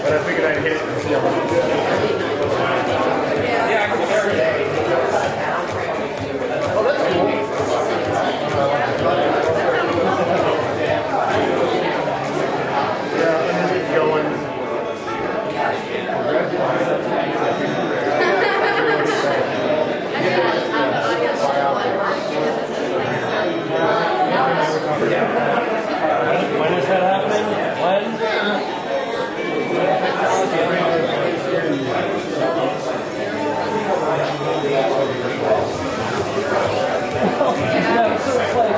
But I figured I'd hit it and see how much. Oh, that's cool. Yeah, and then it's going. When is that happening? When? No, so it's like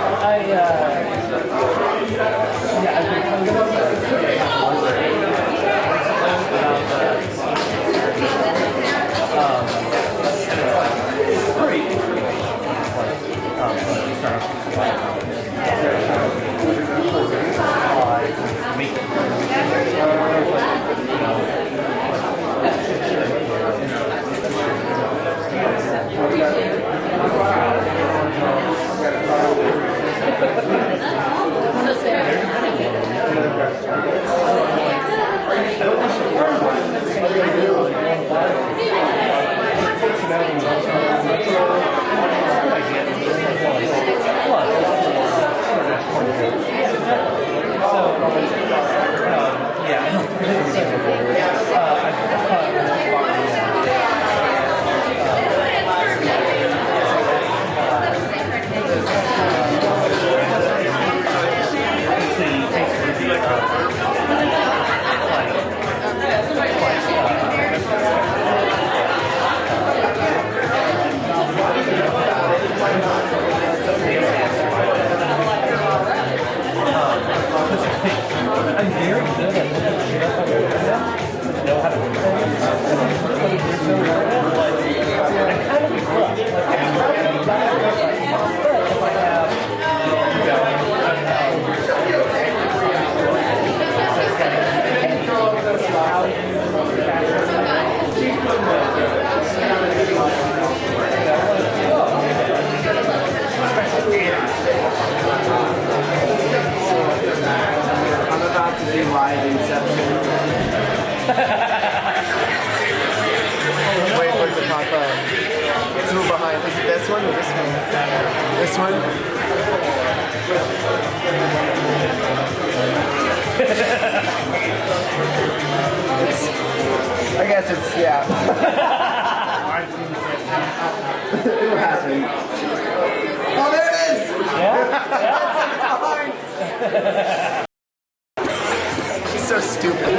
I'm very good at looking shit up on the internet. Know how to do things. I kind of regret. Like, I probably got it if I have, I'm about to do live Inception. Wait for it to pop up. Let's move behind. Is it this one or this one? This one? I guess it's, yeah. It hasn't. Oh, there it is! Yeah? It's so stupid.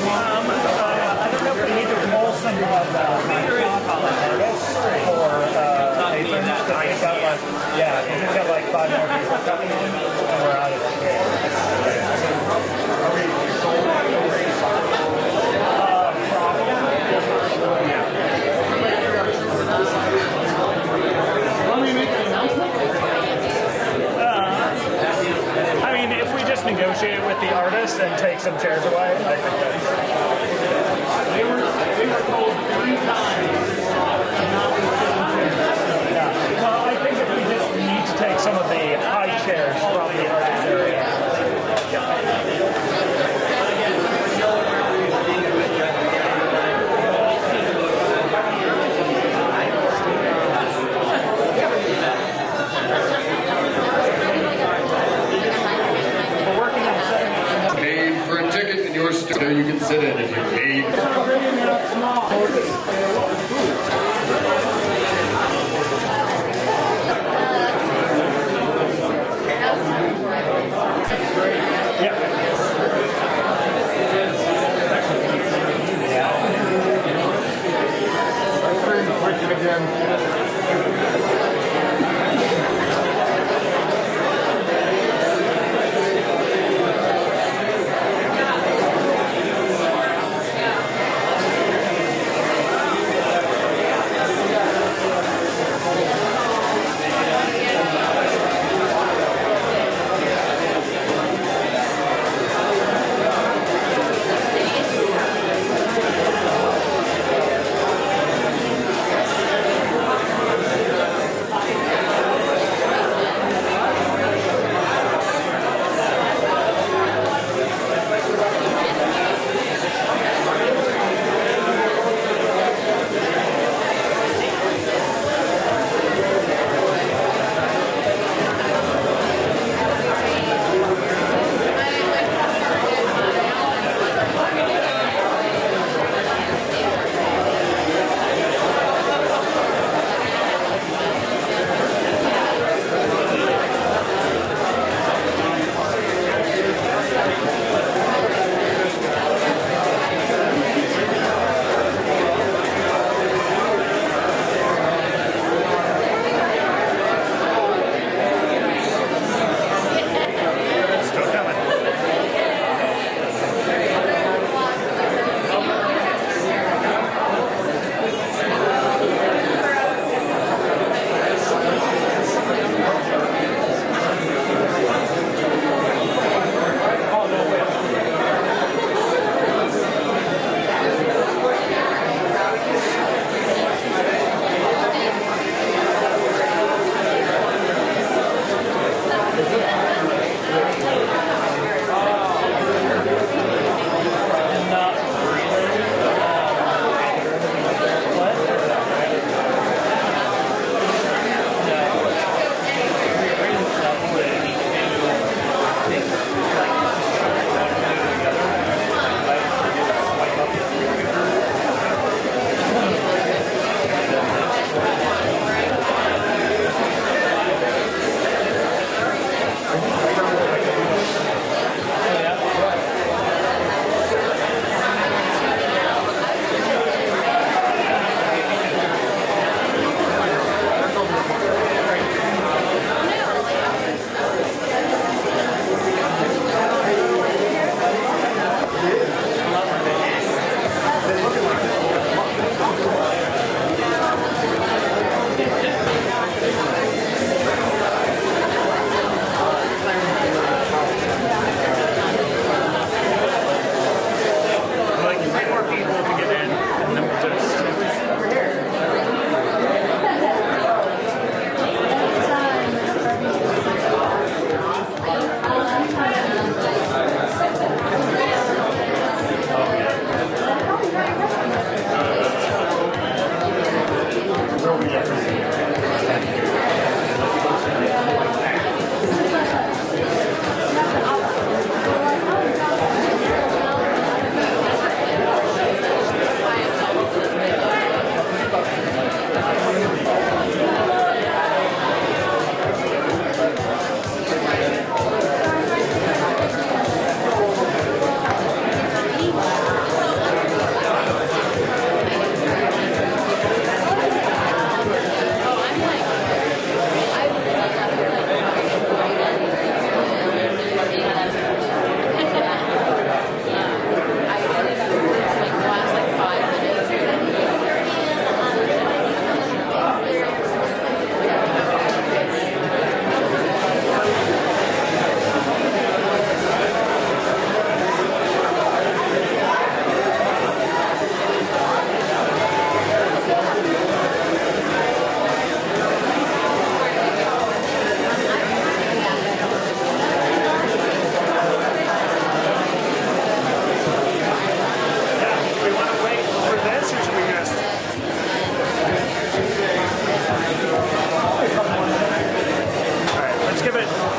I don't know if we need to pull some of the top artists for papers to pick up like, yeah, we just got like 5 more people coming in and we're out of I mean, if we just negotiate with the artists and take some chairs away, I think that's... They were told 3 times not to yeah. Well, I think if we just need to take some of the high chairs from the artist area. Paid for a ticket in your store, you can sit in if you paid.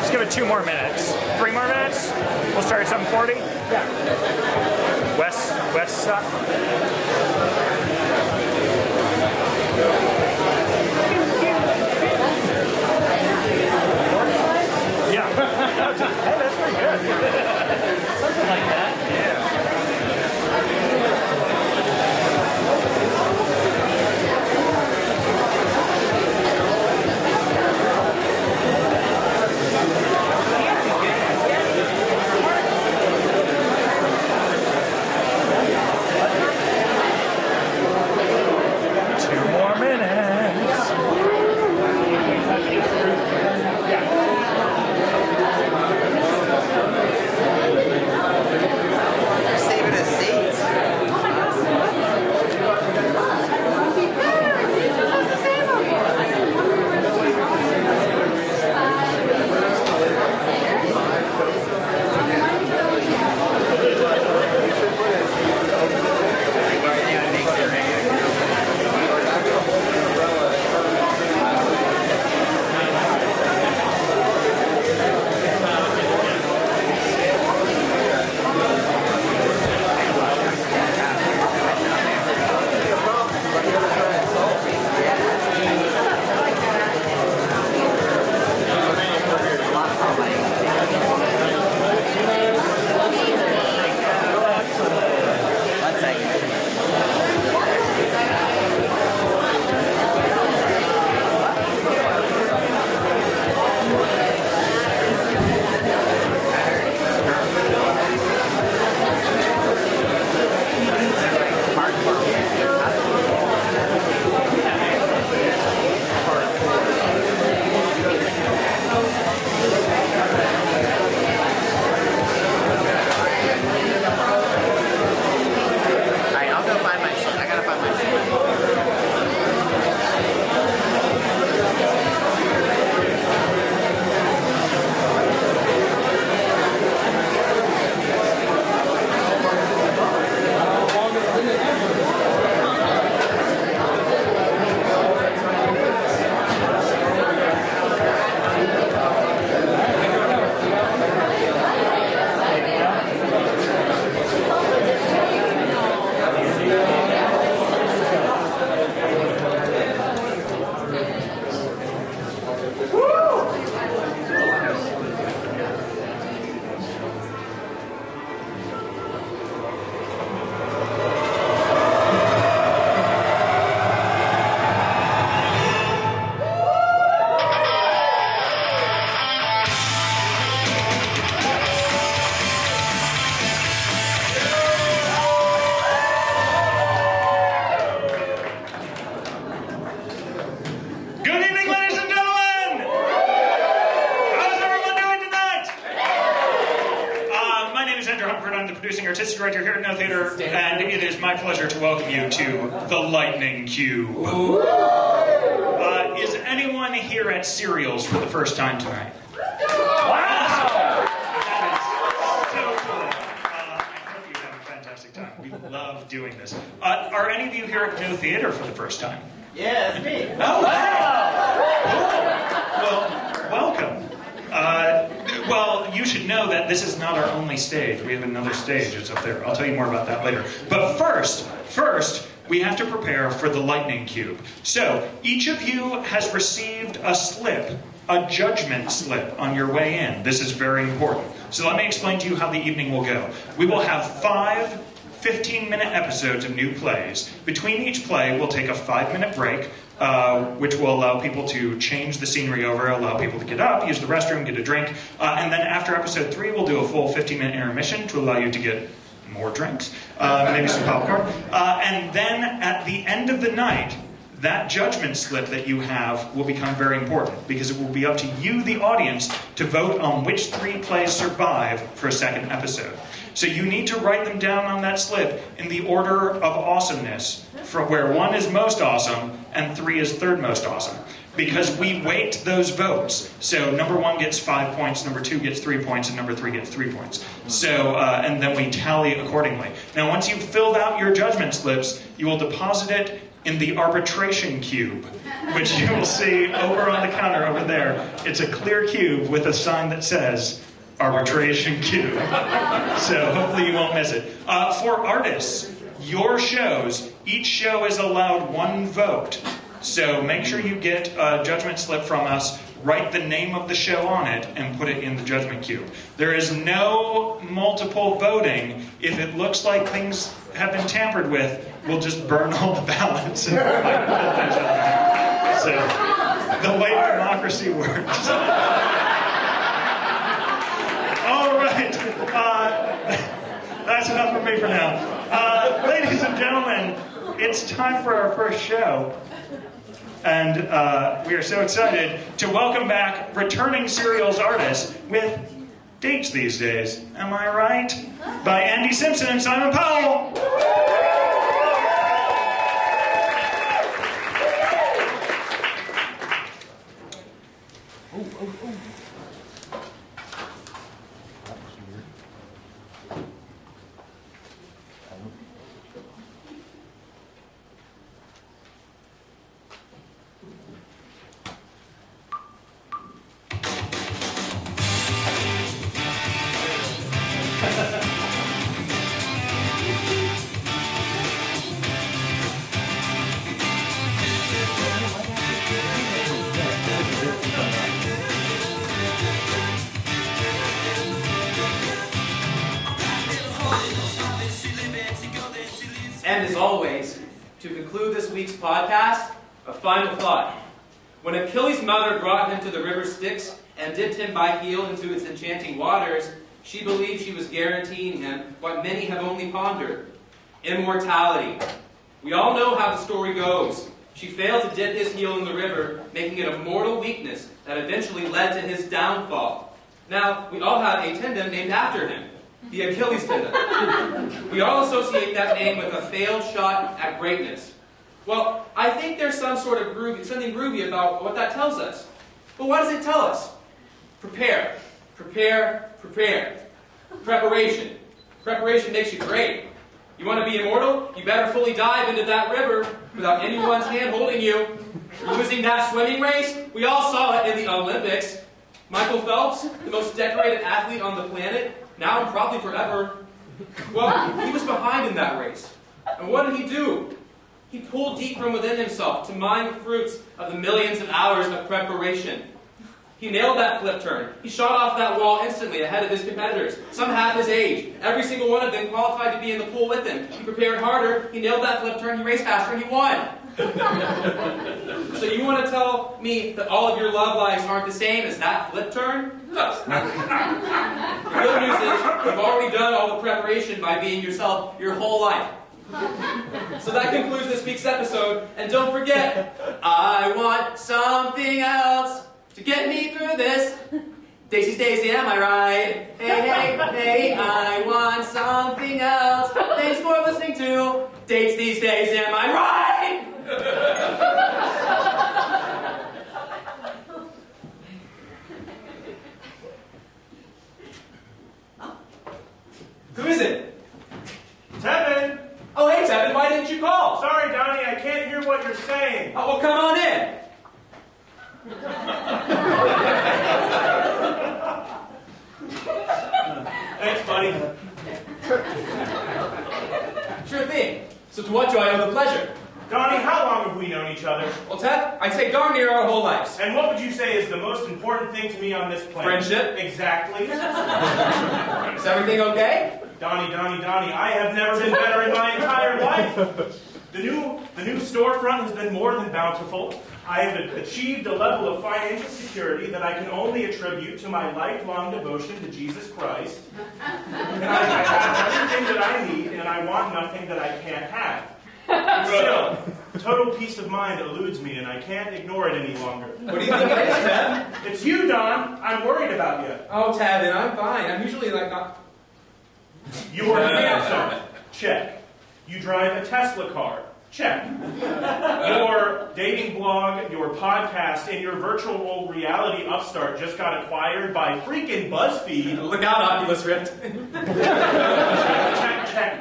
Let's give it 2 more minutes. 3 more minutes? We'll start at 7:40? Yeah. West stuff? Yeah. Hey, that's pretty good. Something like that. Yeah. Saving us seats. One second. Alright, I'll go find my shit. I gotta find my shit. Good evening, ladies and gentlemen! How's everyone doing tonight? My name is Andrew Humphrey. I'm the producing artistic director here at No Theater, and it is my pleasure to welcome you to The Lightning Cube. Is anyone here at Serials for the first time tonight? Wow! That is so cool. I hope you have a fantastic time. We love doing this. Are any of you here at No Theater for the first time? Yeah, that's me. Oh, wow! Well, welcome. Well, you should know that this is not our only stage. We have another stage. It's up there. I'll tell you more about that later. But first, we have to prepare for the Lightning Cube. So, each of you has received a slip, a judgment slip on your way in. This is very important. So let me explain to you how the evening will go. We will have 5 15-minute episodes of new plays. Between each play, we'll take a 5-minute break, which will allow people to change the scenery over, allow people to get up, use the restroom, get a drink, and then after episode 3, we'll do a full 15-minute intermission to allow you to get more drinks, maybe some popcorn, and then at the end of the night, that judgment slip that you have will become very important because it will be up to you, the audience, to vote on which 3 plays survive for a second episode. So you need to write them down on that slip in the order of awesomeness, from where 1 is most awesome and 3 is third most awesome. Because we weight those votes. So number 1 gets 5 points, number 2 gets 3 points, and number 3 gets 3 points. So, and then we tally accordingly. Now once you've filled out your judgment slips, you will deposit it in the arbitration cube, which you will see over on the counter over there. It's a clear cube with a sign that says arbitration cube. So hopefully you won't miss it. For artists, your shows, each show is allowed one vote. So make sure you get a judgment slip from us, write the name of the show on it, and put it in the judgment cube. There is no multiple voting. If it looks like things have been tampered with, we'll just burn all the ballots and put things on there. So the way democracy works. All right. That's enough for me for now. Ladies and gentlemen, it's time for our first show. And we are so excited to welcome back returning serials artists with Dates These Days. Am I right? By Andy Simpson and Simon Powell. And as always, to conclude this week's podcast, a final thought. When Achilles' mother brought him to the river Styx and dipped him by heel into its enchanting waters, she believed she was guaranteeing him what many have only pondered: immortality. We all know how the story goes. She failed to dip his heel in the river, making it a mortal weakness that eventually led to his downfall. Now, we all have a tendon named after him. The Achilles tendon. We all associate that name with a failed shot at greatness. Well, I think there's something groovy about what that tells us. But what does it tell us? Prepare. Prepare. Prepare. Preparation. Preparation makes you great. You want to be immortal? You better fully dive into that river without anyone's hand holding you. Losing that swimming race? We all saw it in the Olympics. Michael Phelps, the most decorated athlete on the planet, now and probably forever. Well, he was behind in that race. And what did he do? He pulled deep from within himself to mine the fruits of the millions of hours of preparation. He nailed that flip turn. He shot off that wall instantly ahead of his competitors, some half his age. Every single one of them qualified to be in the pool with him. He prepared harder, he nailed that flip turn, he raced faster, and he won. So you want to tell me that all of your love lives aren't the same as that flip turn? The good news is you've already done all the preparation by being yourself your whole life. So that concludes this week's episode. And don't forget, I want something else to get me through this. Daisy, Daisy, am I right? Hey, hey, hey, I want something else. Thanks for listening to Dates These Days, am I right? Who is it? Tevin! Oh, hey, Tevin, why didn't you call? Sorry, Donnie, I can't hear what you're saying. Oh, well, come on in. Thanks, buddy. Sure thing. So to what do I owe the pleasure? Donnie, how long have we known each other? Well, Ted, I'd say darn near our whole lives. And what would you say is the most important thing to me on this planet? Friendship? Exactly. Is everything okay? Donnie, I have never been better in my entire life. The new storefront has been more than bountiful. I have achieved a level of financial security that I can only attribute to my lifelong devotion to Jesus Christ. And I have everything that I need, and I want nothing that I can't have. Still, total peace of mind eludes me, and I can't ignore it any longer. What do you think it is, Ted? It's you, Don. I'm worried about you. Oh, Ted, I'm fine. I'm usually like not... You are handsome. Check. You drive a Tesla car. Check. Your dating blog, your podcast, and your virtual reality upstart just got acquired by freaking BuzzFeed. Look out, Oculus Rift. Check.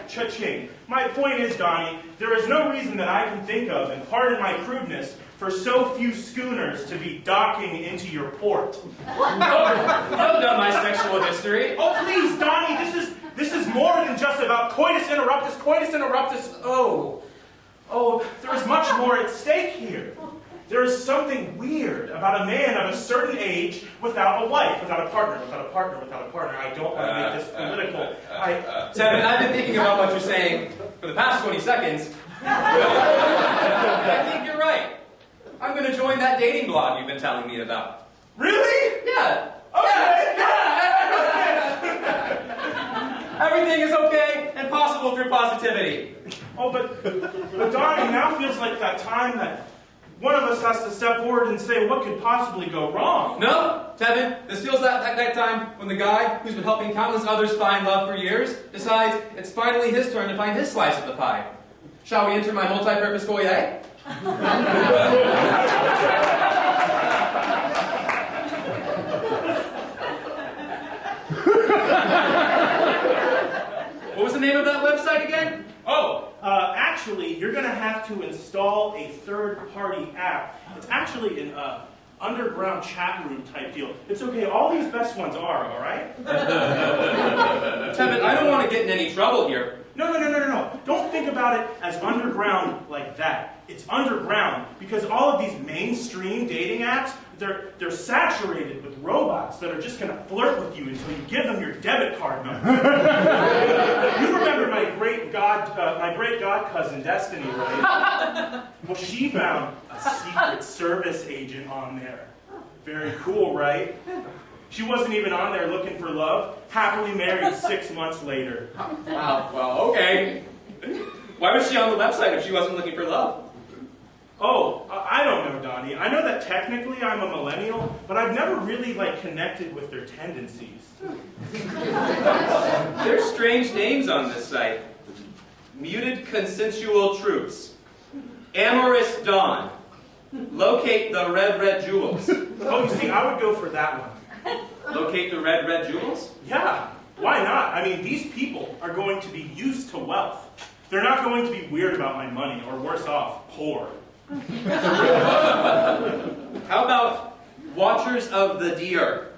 cha-ching. My point is, Donnie, there is no reason that I can think of, and pardon my crudeness, for so few schooners to be docking into your port. Well done, my sexual history. Oh, please, Donnie, this is more than just about coitus interruptus, Oh, there is much more at stake here. There is something weird about a man of a certain age without a wife, without a partner. I don't want to make this political. Tevin, I've been thinking about what you're saying for the past 20 seconds. I think you're right. I'm going to join that dating blog you've been telling me about. Really? Yeah. Okay. Yeah. Everything is okay and possible through positivity. Oh, but Donnie, now feels like that time that one of us has to step forward and say what could possibly go wrong. No, Tevin, this feels like that time when the guy who's been helping countless others find love for years decides it's finally his turn to find his slice of the pie. Shall we enter my multi-purpose foyer? What was the name of that website again? Actually, you're going to have to install a third-party app. It's actually an underground chat room type deal. It's okay, all these best ones are, all right? Tevin, I don't want to get in any trouble here. No. Don't think about it as underground like that. It's underground because all of these mainstream dating apps, they're saturated with robots that are just going to flirt with you until you give them your debit card number. You remember my great god cousin Destiny, right? Well, she found a Secret Service agent on there. Very cool, right? She wasn't even on there looking for love. Happily married 6 months later. Wow, well, okay. Why was she on the website if she wasn't looking for love? Oh, I don't know, Donnie. I know that technically I'm a millennial, but I've never really, connected with their tendencies. There's strange names on this site. Muted Consensual Truths. Amorous Dawn. Locate the red jewels. Oh, you see, I would go for that one. Locate the red jewels? Yeah, why not? I mean, these people are going to be used to wealth. They're not going to be weird about my money, or worse off, poor. How about Watchers of the Deer?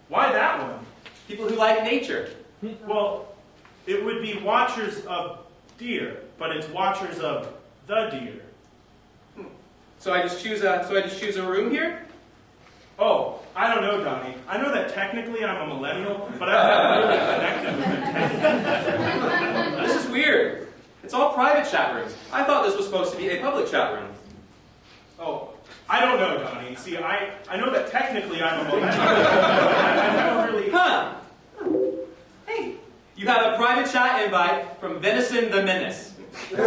Why that one? People who like nature. Well, it would be Watchers of Deer, but it's Watchers of the Deer. So I just choose a room here? Oh, I don't know, Donnie. I know that technically I'm a millennial, but I've never really connected with their tendencies. This is weird. It's all private chat rooms. I thought this was supposed to be a public chat room. Oh, I don't know, Donnie. See, I know that technically I'm a millennial, but I never really... Huh. Hey, you have a private chat invite from Venison the Menace. Go!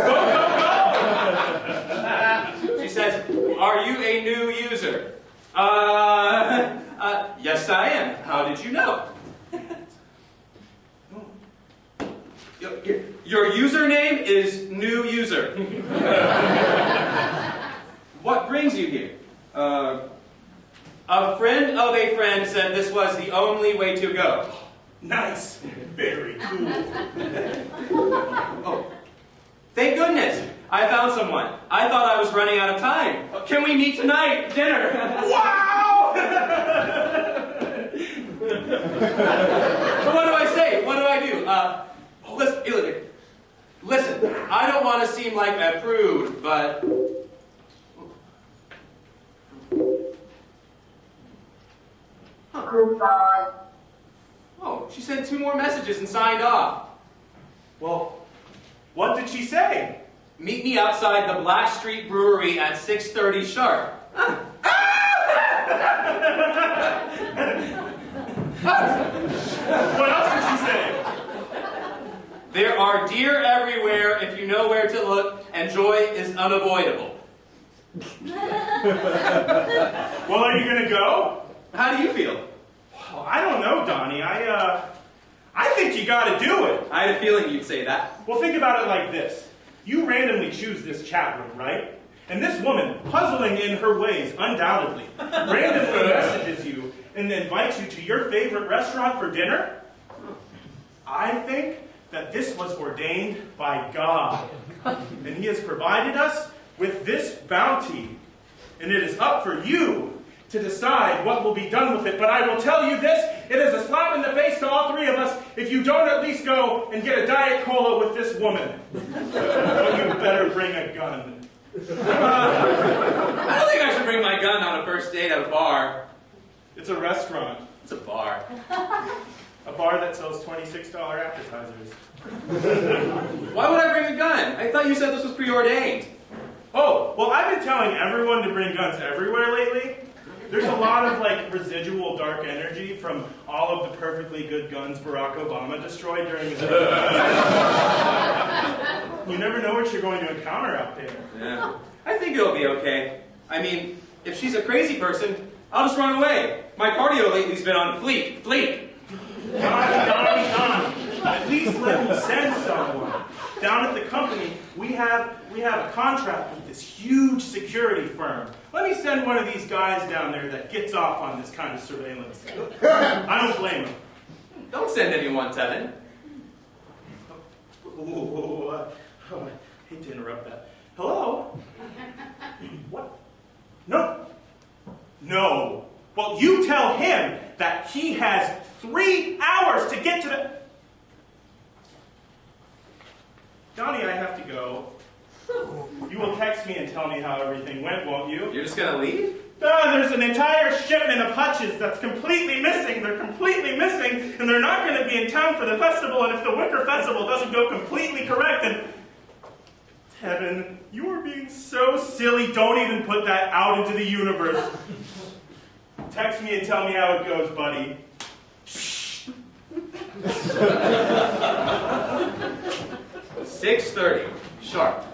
She says, are you a new user? Yes I am. How did you know? Your username is new user. What brings you here? A friend of a friend said this was the only way to go. Nice. Very cool. Oh, thank goodness. I found someone. I thought I was running out of time. Can we meet tonight? Dinner. Wow! What do I say? What do I do? Listen, I don't want to seem like a prude, but... Huh. Oh, she sent 2 more messages and signed off. Well, what did she say? Meet me outside the Blackstreet Brewery at 6:30 sharp. What else did she say? There are deer everywhere if you know where to look, and joy is unavoidable. Well, are you going to go? How do you feel? Well, I don't know, Donnie. I think you got to do it. I had a feeling you'd say that. Well, think about it like this. You randomly choose this chat room, right? And this woman, puzzling in her ways, undoubtedly, randomly messages you and invites you to your favorite restaurant for dinner. I think that this was ordained by God, and He has provided us with this bounty, and it is up for you to decide what will be done with it. But I will tell you this, it is a slap in the face to all three of us if you don't at least go and get a Diet Cola with this woman. But you better bring a gun. I don't think I should bring my gun on a first date at a bar. It's a restaurant. It's a bar. A bar that sells $26 appetizers. Why would I bring a gun? I thought you said this was preordained. Oh, well, I've been telling everyone to bring guns everywhere lately. There's a lot of residual dark energy from all of the perfectly good guns Barack Obama destroyed during his You never know what you're going to encounter out there. Yeah. I think it'll be okay. I mean, if she's a crazy person, I'll just run away. My cardio lately's been on fleek. Fleek! Don. At least let me send someone. Down at the company, we have a contract with this huge security firm. Let me send one of these guys down there that gets off on this kind of surveillance. I don't blame him. Don't send anyone, Tevin. Ooh, I hate to interrupt that. Hello? What? No. No. Well, you tell him that he has 3 hours to get to the... Donnie, I have to go. You will text me and tell me how everything went, won't you? You're just gonna leave? There's an entire shipment of hutches that's completely missing. They're completely missing, and they're not going to be in town for the festival, and if the Wicker Festival doesn't go completely correct, then... Tevin, you are being so silly. Don't even put that out into the universe. Text me and tell me how it goes, buddy. 6:30, sharp.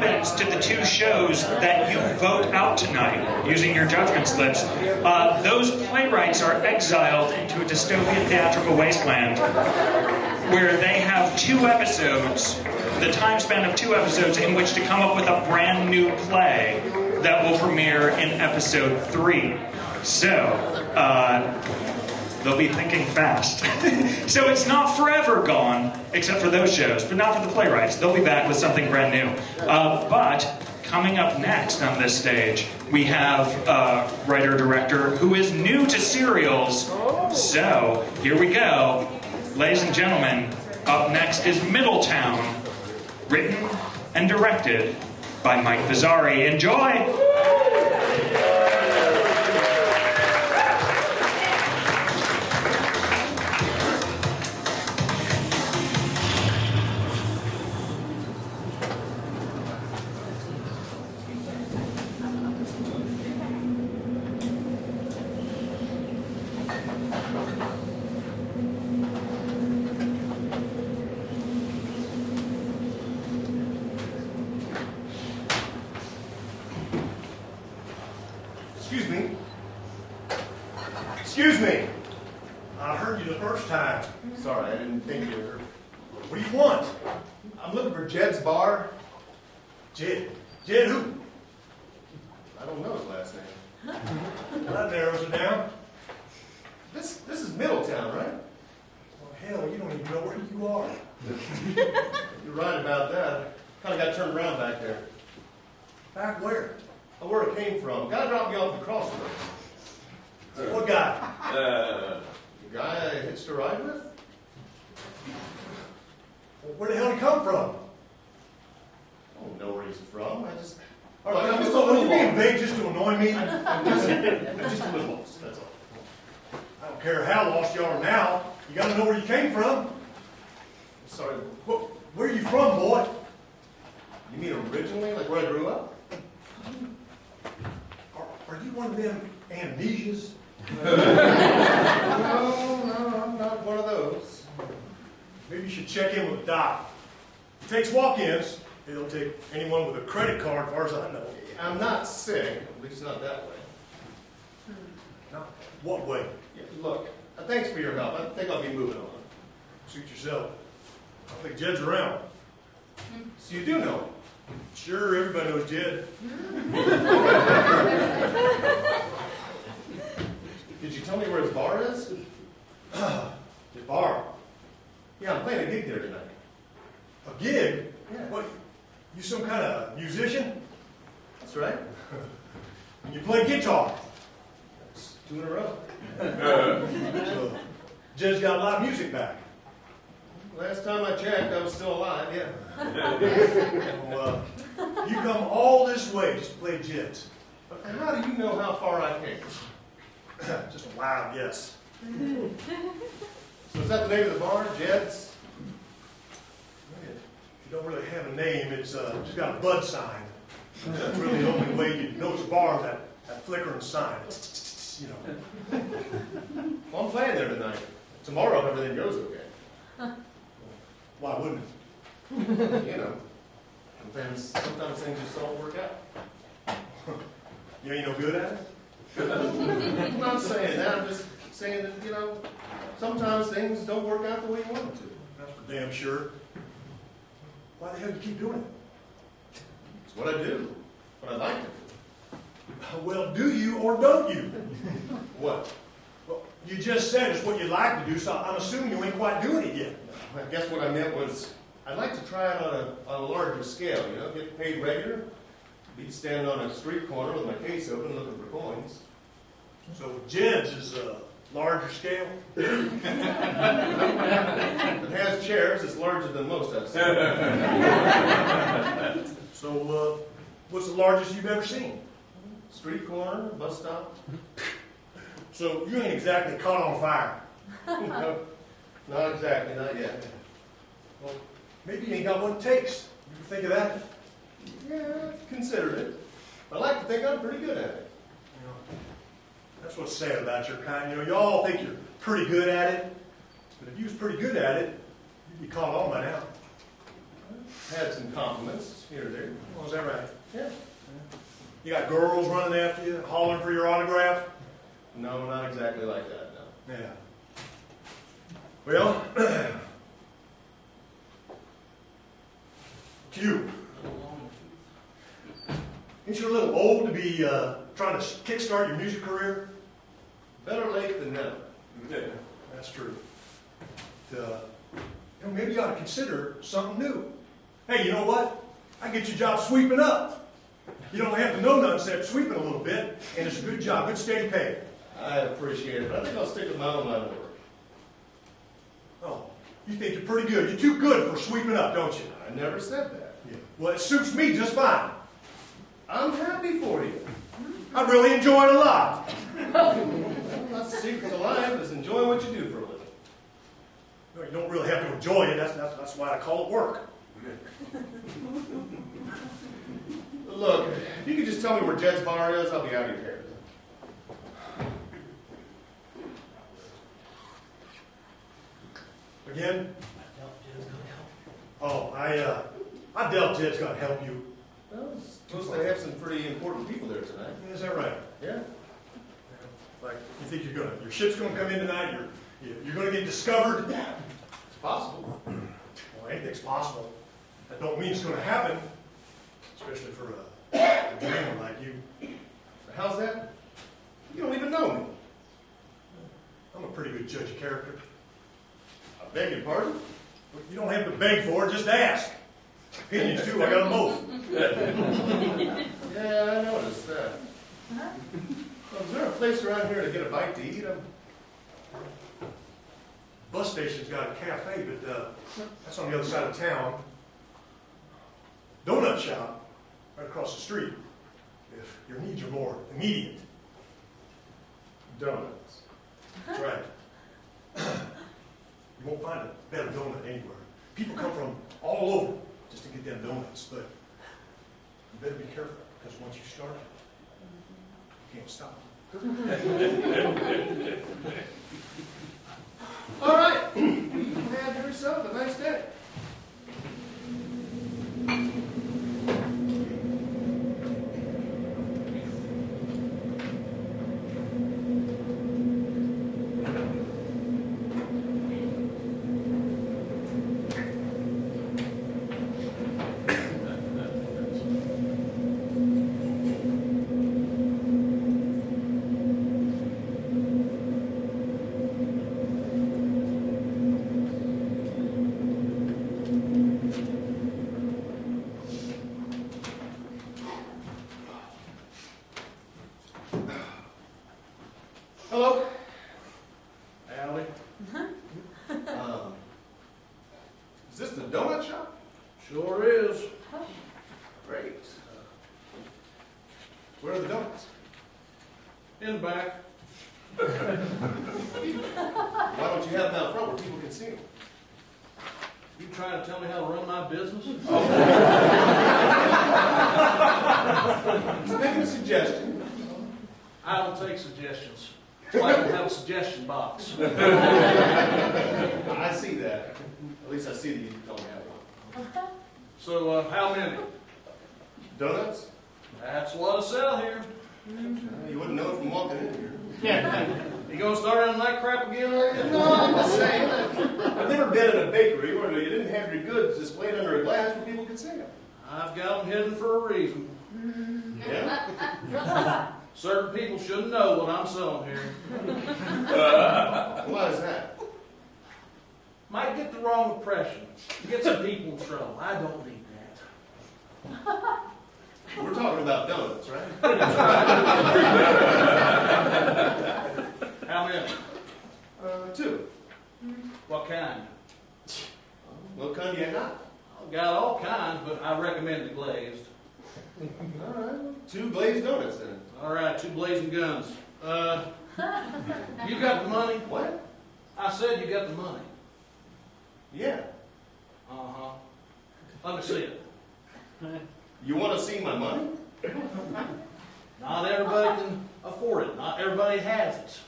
happens to the two shows that you vote out tonight using your judgment slips, those playwrights are exiled into a dystopian theatrical wasteland where they have 2 episodes, the time span of 2 episodes, in which to come up with a brand new play that will premiere in episode 3. So, they'll be thinking fast. So it's not forever gone, except for those shows, but not for the playwrights. They'll be back with something brand new. But coming up next on this stage, we have a writer-director who is new to serials. So, here we go. Ladies and gentlemen, up next is Middletown, written and directed by Mike Bizzarri. Enjoy! Excuse me. Excuse me. I heard you the first time. Sorry, I didn't think you were. What do you want? I'm looking for Jed's bar. Jed. Jed who? I don't know his last name. Well, that narrows it down. This is Middletown, right? Well, hell, you don't even know where you are. You're right about that. Kind of got turned around back there. Back where? Where it came from. Guy dropped me off the crossroads. What guy? The guy I hitched a ride with? Well, where the hell did he come from? I don't know where he's from. All right, I'm just a little being vague just to annoy me. I'm just a little lost, that's all. I don't care how lost you are now. You got to know where you came from. Sorry, Where are you from, boy? you mean originally, like where I grew up? Are you one of them amnesias? No, I'm not one of those. Maybe you should check in with the doc. He takes walk-ins. They don't take anyone with a credit card, as far as I know. I'm not sick, at least not that way. Now, what way? Yeah, look, thanks for your help. I think I'll be moving on. Suit yourself. I don't think Jed's around. So you do know him? Sure, everybody knows Jed. Did you tell me where his bar is? His bar. Yeah, I'm playing a gig there tonight. A gig? Yeah. What? You some kind of musician? That's right. And you play guitar? That's 2 in a row. So, Jed's got a lot of music back. Last time I checked, I was still alive, yeah. So, you come all this way just to play Jed's. But how do you know how far I came? Just a wild guess. So is that the name of the bar, Jed's? You don't really have a name. It's just got a bud sign. That's really the only way you know it's a bar, that flickering sign. You know. Well, I'm playing there tonight. Tomorrow, if everything goes okay. Why wouldn't it? You know, sometimes things just don't work out. You ain't no good at it? I'm not saying that. I'm just saying that, you know, sometimes things don't work out the way you want them to. That's for damn sure. Why the hell do you keep doing it? It's what I do. What I like to do. Well, do you or don't you? What? Well, you just said it's what you like to do, so I'm assuming you ain't quite doing it yet. I guess what I meant was, I'd like to try it on a larger scale, you know, get paid regular. Be standing on a street corner with my case open looking for coins. So Jed's is a larger scale? If it has chairs, it's larger than most I've seen. So, what's the largest you've ever seen? Street corner, bus stop. So you ain't exactly caught on fire. No, not exactly, not yet. Well, maybe you ain't got what it takes. You think of that? Yeah, considered it. I like to think I'm pretty good at it. You know, that's what's sad about your kind. You know, you all think you're pretty good at it. But if you was pretty good at it, you'd be caught on by now. had some compliments here or there. Oh, is that right? Yeah. You got girls running after you, hollering for your autograph? No, not exactly like that, no. Yeah. Well, to you. Ain't you a little old to be trying to kickstart your music career? Better late than never. Yeah, that's true. Maybe you ought to consider something new. Hey, you know what? I get your job sweeping up. You don't have to know nothing except sweeping a little bit, and it's a good job, good steady pay. I appreciate it, but I think I'll stick with my own line of work. Oh, you think you're pretty good. You're too good for sweeping up, don't you? I never said that. Yeah. Well, it suits me just fine. I'm happy for you. I really enjoy it a lot. That's the secret to life, is enjoying what you do for a living. No, you don't really have to enjoy it. That's why I call it work. Look, if you could just tell me where Jed's bar is, I'll be out of your hair. Again? Oh, I doubt Jed's going to help you. Well, supposed to have some pretty important people there tonight. Is that right? Yeah. Like, you think your ship's going to come in tonight? You're going to get discovered? It's possible. Well, anything's possible. That don't mean it's going to happen, especially for a dreamer like you. How's that? You don't even know me. I'm a pretty good judge of character. I beg your pardon? But you don't have to beg for it, just ask. Opinions too, I got them both. Yeah, I noticed that. Well, is there a place around here to get a bite to eat? Bus station's got a cafe, but that's on the other side of town. Donut shop, right across the street, if your needs are more immediate. Donuts. That's right. You won't find a better donut anywhere. People come from all over just to get them donuts, but you better be careful, because once you start, you can't stop. All right. Have yourself a nice day. Hello? Allie? Is this the donut shop? Sure is. Great. Where are the donuts? In the back. Why don't you have them out front where people can see them? You trying to tell me how to run my business? Just making a suggestion. I don't take suggestions. That's why I don't have a suggestion box. I see that. At least I see that you don't have one. So, how many? Donuts? That's what I sell here. You wouldn't know from walking in here. You gonna start running that crap again, are you? No, I'm just saying. I've never been in a bakery where you didn't have your goods displayed under a glass where people could see them. I've got them hidden for a reason. Yeah? Certain people shouldn't know what I'm selling here. Why is that? Might get the wrong impression. Get some people in trouble. I don't need that. We're talking about donuts, right? How many? 2. What kind? What kind do you got? I've got all kinds, but I recommend the glazed. All right. 2 glazed donuts then. All right, 2 blazing guns. You got the money? What? I said you got the money. Yeah. Uh-huh. Let me see it. You want to see my money? Not everybody can afford it. Not everybody has it.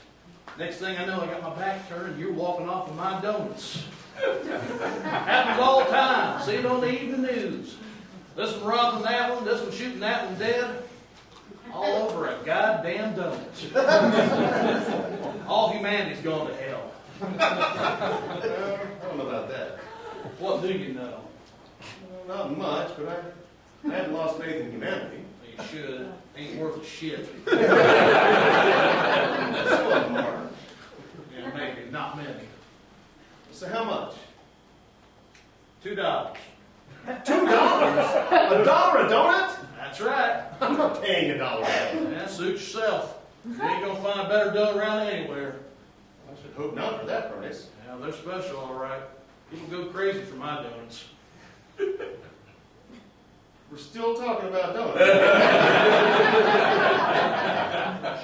Next thing I know, I got my back turned, and you're walking off with my donuts. Happens all the time. See it on the evening news. This one robbing that one, this one shooting that one dead. All over a goddamn donut. All humanity's gone to hell. I don't know about that. What do you know? Well, not much, but I haven't lost faith in humanity. You should. Ain't worth a shit. Some of them are. Yeah, maybe. Not many. So how much? $2. $2? $1 a donut? That's right. I'm not paying $1. Yeah, suit yourself. You ain't gonna find a better donut around anywhere. I should hope not for that price. Yeah, they're special, all right. People go crazy for my donuts. We're still talking about donuts.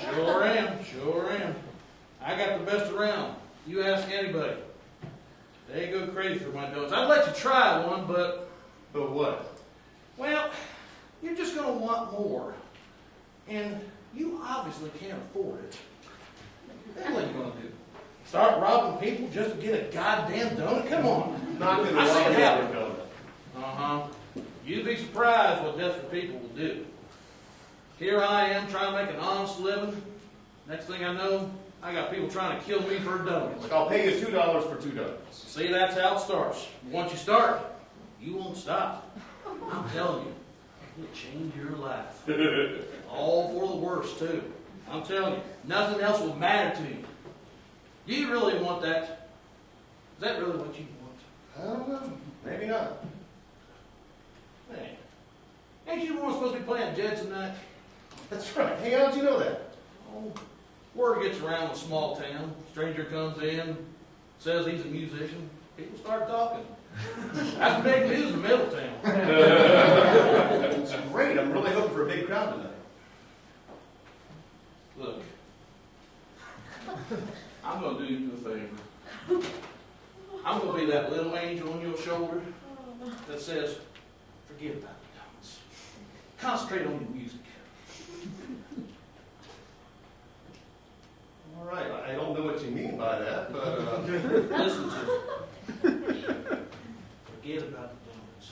Sure am, sure am. I got the best around. You ask anybody. They go crazy for my donuts. I'd let you try one, but, But what? well, you're just going to want more. And you obviously can't afford it. Then what are you going to do? Start robbing people just to get a goddamn donut? Come on. Not going to I see rob it you happen. for a donut. Uh-huh. You'd be surprised what desperate people will do. Here I am trying to make an honest living. Next thing I know, I got people trying to kill me for a donut. Look, I'll pay you $2 for 2 donuts. See, that's how it starts. Once you start, you won't stop. I'm telling you, it'll change your life. All for the worse, too. I'm telling you, nothing else will matter to you. Do you really want that? Is that really what you want? I don't know. Maybe not. Man, ain't you the one supposed to be playing Jets tonight? That's right. Hey, how'd you know that? Oh, word gets around a small town. Stranger comes in, says he's a musician. People start talking. That's big news in Middletown. It's great. I'm really hoping for a big crowd tonight. Look, I'm going to do you a favor. I'm going to be that little angel on your shoulder that says, forget about the donuts. Concentrate on your music. All right. I don't know what you mean by that, but Listen to me. Forget about the donuts.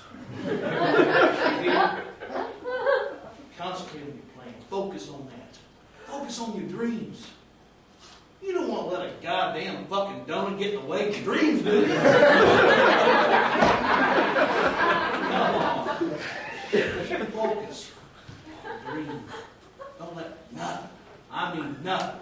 Concentrate on your plans. Focus on that. Focus on your dreams. You don't want to let a goddamn fucking donut get in the way of your dreams, do you? Come on. Focus on your dreams. Don't let nothing, I mean nothing,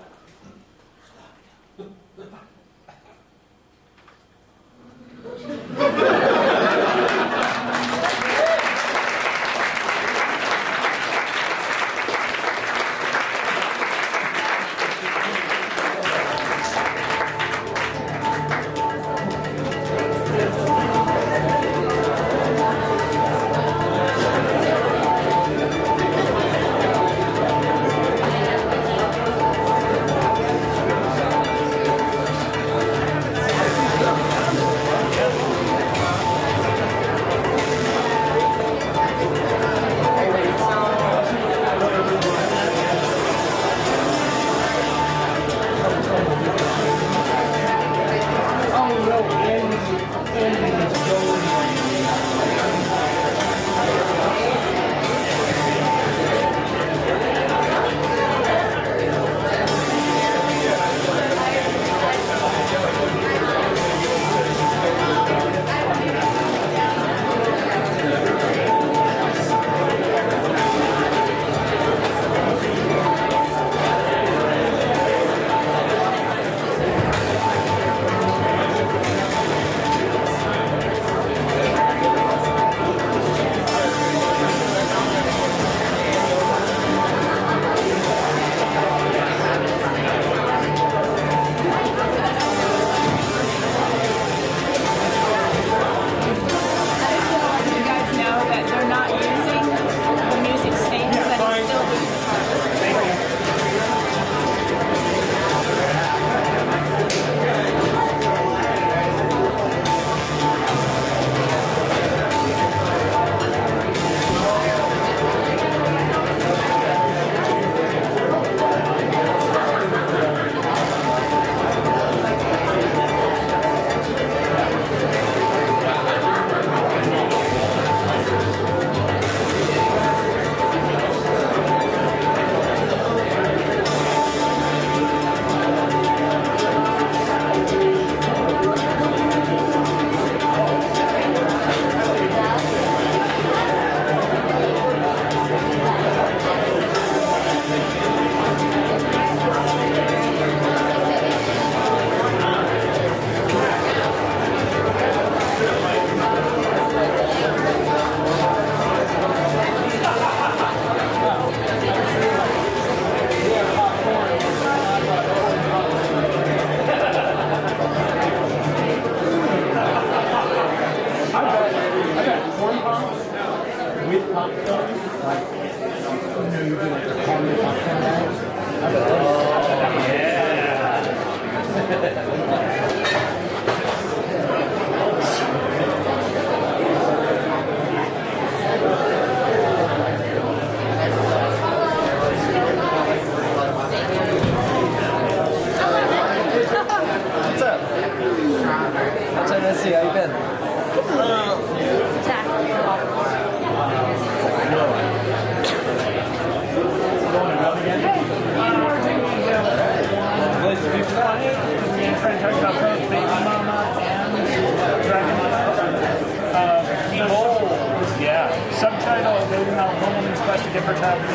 give her child to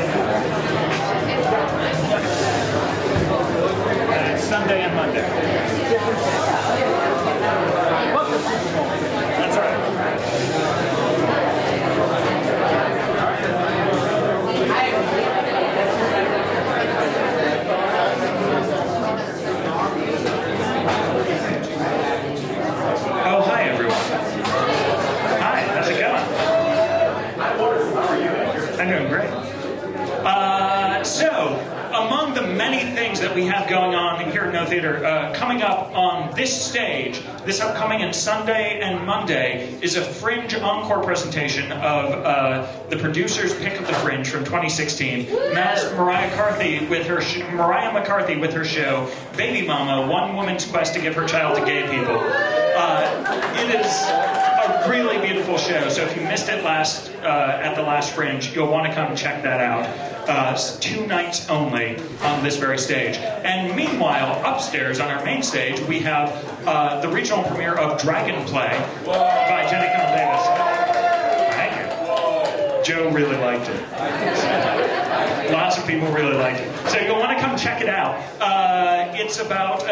Sunday and Monday. That's right. Oh, hi, everyone. Hi, how's it going? I'm doing great. So, among the many things that we have going on here at No Theater, coming up on this stage, this upcoming Sunday and Monday, is a Fringe Encore presentation of the producer's pick of the Fringe from 2016. And that is Mariah McCarthy with her show, Baby Mama, One Woman's Quest to Give Her Child to Gay People. It is a really beautiful show, so if you missed it at the last Fringe, you'll want to come check that out. 2 nights only on this very stage. And meanwhile, upstairs on our main stage, we have the regional premiere of Dragon Play by Jenny Connell Davis. Thank you. Joe really liked it. Lots of people really liked it. So you'll want to come check it out. It's about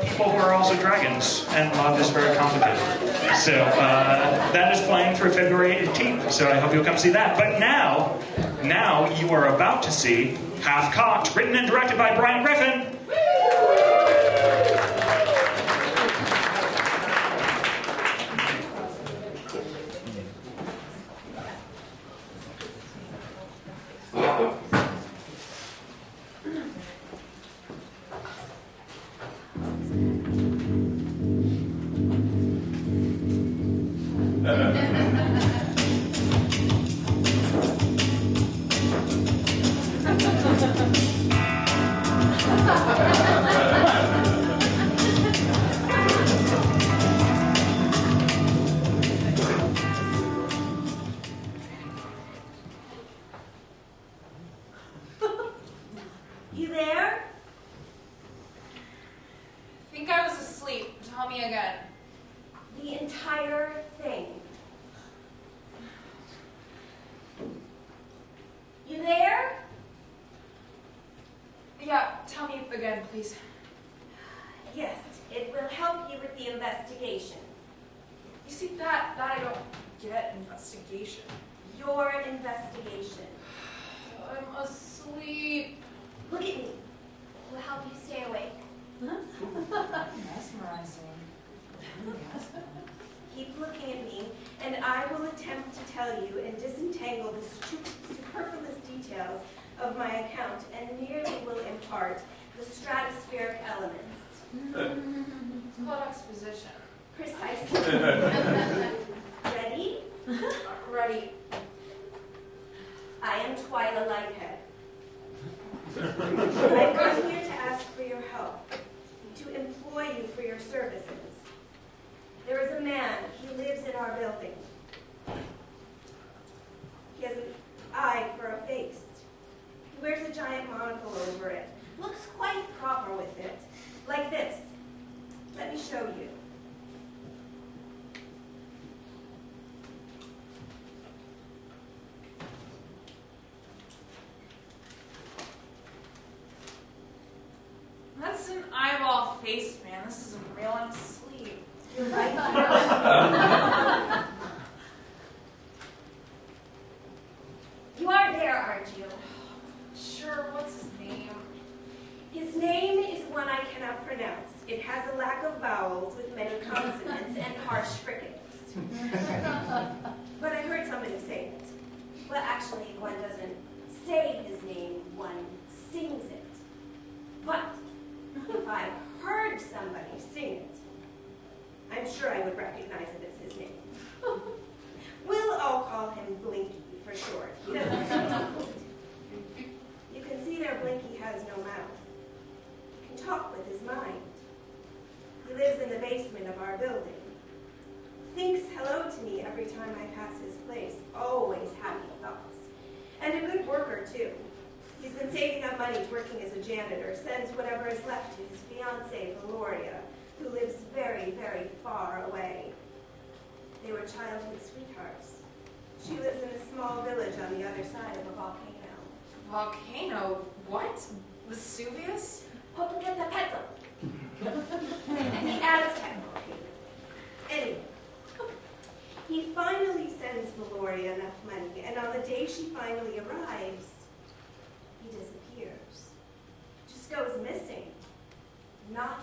people who are also dragons, and love is very complicated. So that is playing through February 18th, so I hope you'll come see that. But now you are about to see Half Cocked, written and directed by Brian Griffin. You there? Think I was asleep. Tell me again. The entire thing. You there? Yeah, tell me again, please. Yes, it will help you with the investigation. You see, that I don't get. Investigation. Your investigation. I'm asleep. Look at me. It will help you stay awake. Mesmerizing. Keep looking at me, and I will attempt to tell you and disentangle the superfluous details of my account, and merely will impart the stratospheric elements. It's called exposition. Precisely. Ready? Ready. I am Twyla Lighthead. I've come here to ask for your help, to employ you for your services. There is a man, he lives in our building. He has an eye for a face. He wears a giant monocle over it. Looks quite proper with it. Like this. Let me show you. That's an eyeball face, man. This isn't real. I'm asleep. You're right. You are there, aren't you? Sure. What's his name? His name is one I cannot pronounce. It has a lack of vowels with many consonants and harsh fricates. But I heard somebody say it. Well, actually, one doesn't say his name, one sings it. But if I heard somebody sing it, I'm sure I would recognize it as his name. We'll all call him Blinky for short. He doesn't speak. You can see there Blinky has no mouth. He can talk with his mind. He lives in the basement of our building. Thinks hello to me every time I pass his place. Always happy thoughts. And a good worker, too. He's been saving up money working as a janitor, sends whatever is left to his fiancée, Valoria, who lives very, very far away. They were childhood sweethearts. She lives in a small village on the other side of a volcano. Volcano? What? Vesuvius? Popocatépetl. The Aztec volcano. Anyway, he finally sends Valoria enough money, and on the day she finally arrives, he disappears. Just goes missing. Not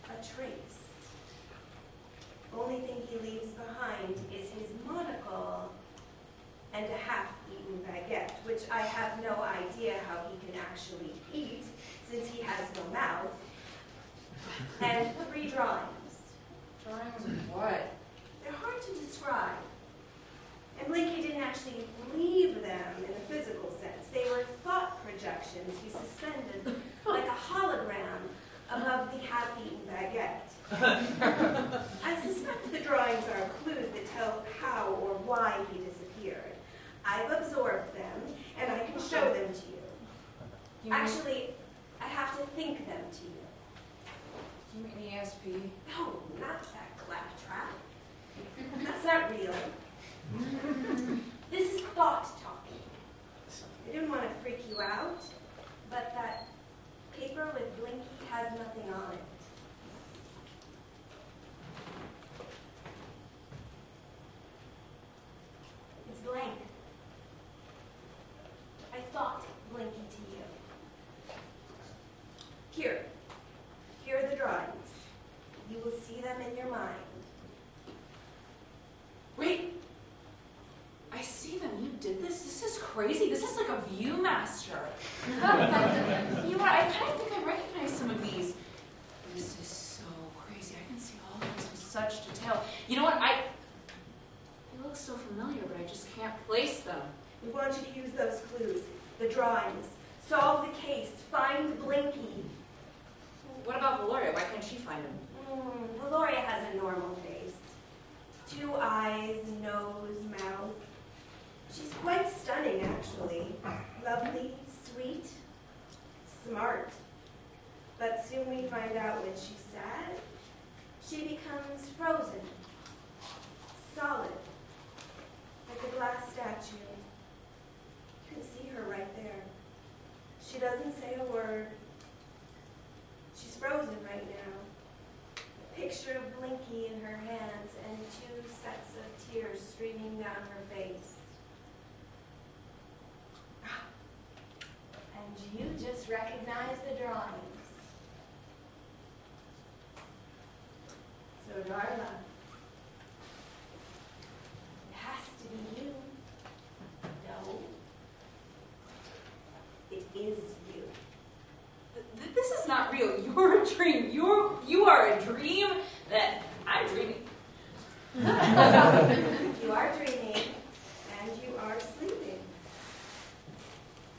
a trace. Only thing he leaves behind is his monocle and a half-eaten baguette, which I have no idea how he can actually eat, since he has no mouth, and 3 drawings. Drawings of what? They're hard to describe. And Blinky didn't actually leave them in a physical sense. They were thought projections he suspended like a hologram above the half-eaten baguette. I suspect the drawings are clues that tell how or why he disappeared. I've absorbed them, and I can show them to you. Actually, I have to think them to you. Do you mean ESP? No, not that claptrap. That's not real. This is thought talking. I didn't want to freak you out, but that paper with Blinky has nothing on it. It's blank. I thought Blinky to you. Here. Here are the drawings. You will see them in your mind. Wait! I see them. You did this? This is crazy. This is like a Viewmaster. You know what? I kind of think I recognize some of these. This is so crazy. I can see all of this with such detail. You know what? They look so familiar, but I just can't place them. We want you to use those clues, the drawings. Solve the case. Find Blinky. What about Valoria? Why can't she find him? Valoria has a normal face. 2 eyes, nose, mouth. She's quite stunning, actually. Lovely, sweet, smart. But soon we find out when she's sad, she becomes frozen, solid, like a glass statue. You can see her right there. She doesn't say a word. She's frozen right now. A picture of Blinky in her hands and 2 sets of tears streaming down her face. And you just recognize the drawings. So Darla, it has to be you. No. It is you. This is not real. You're a dream. You are a dream that I'm dreaming. You are dreaming, and you are sleeping.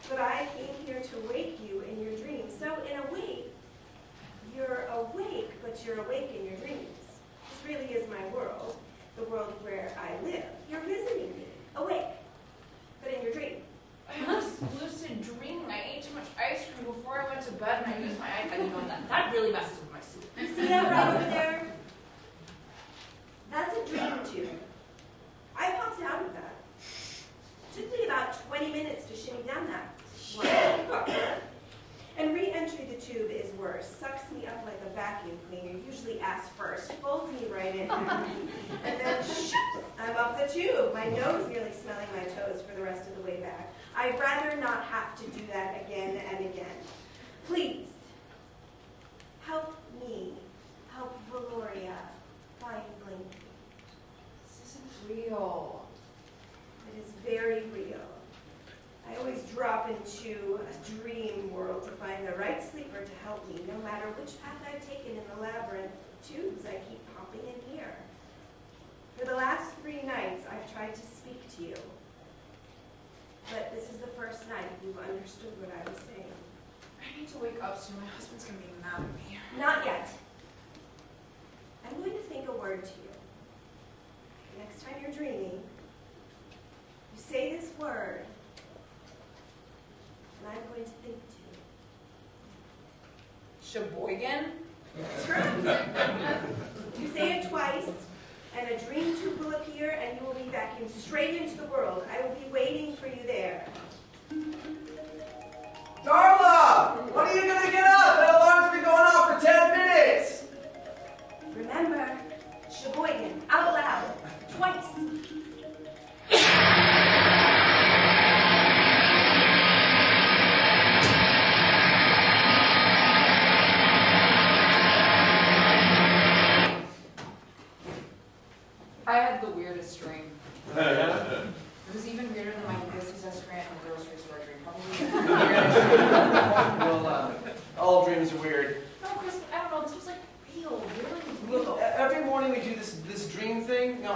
But I came here to wake you in your dreams. So in a way, you're awake, but you're awake in your dreams. This really is my world, the world where I live. You're visiting me, awake, but in your dream. I was lucid dreaming. I ate too much ice cream before I went to bed, and I used my iPad. You know, that really messes with my sleep. You see that right over there? That's a dream tube. I popped out of that. Took me about 20 minutes to shimmy down that. And re-entry the tube is worse. Sucks me up like a vacuum cleaner, usually ass first, folds me right in, and then shoop, I'm up the tube. My nose nearly smelling my toes for the rest of the way back. I'd rather not have to do that again and again. Please, help me, help Valoria find Blinky. This isn't real. It is very real. I always drop into a dream world to find the right sleeper to help me, no matter which path I've taken in the labyrinth of tubes I keep popping in here. For the last 3 nights, I've tried to speak to you. But this is the first night you've understood what I was saying. I need to wake up soon. My husband's going to be mad at me. Not yet. I'm going to think a word to you. Next time you're dreaming, you say this word, and I'm going to think to you. Sheboygan? That's right. You say it twice, and a dream tube will appear, and you will be vacuumed straight into the world. I will be waiting for you there.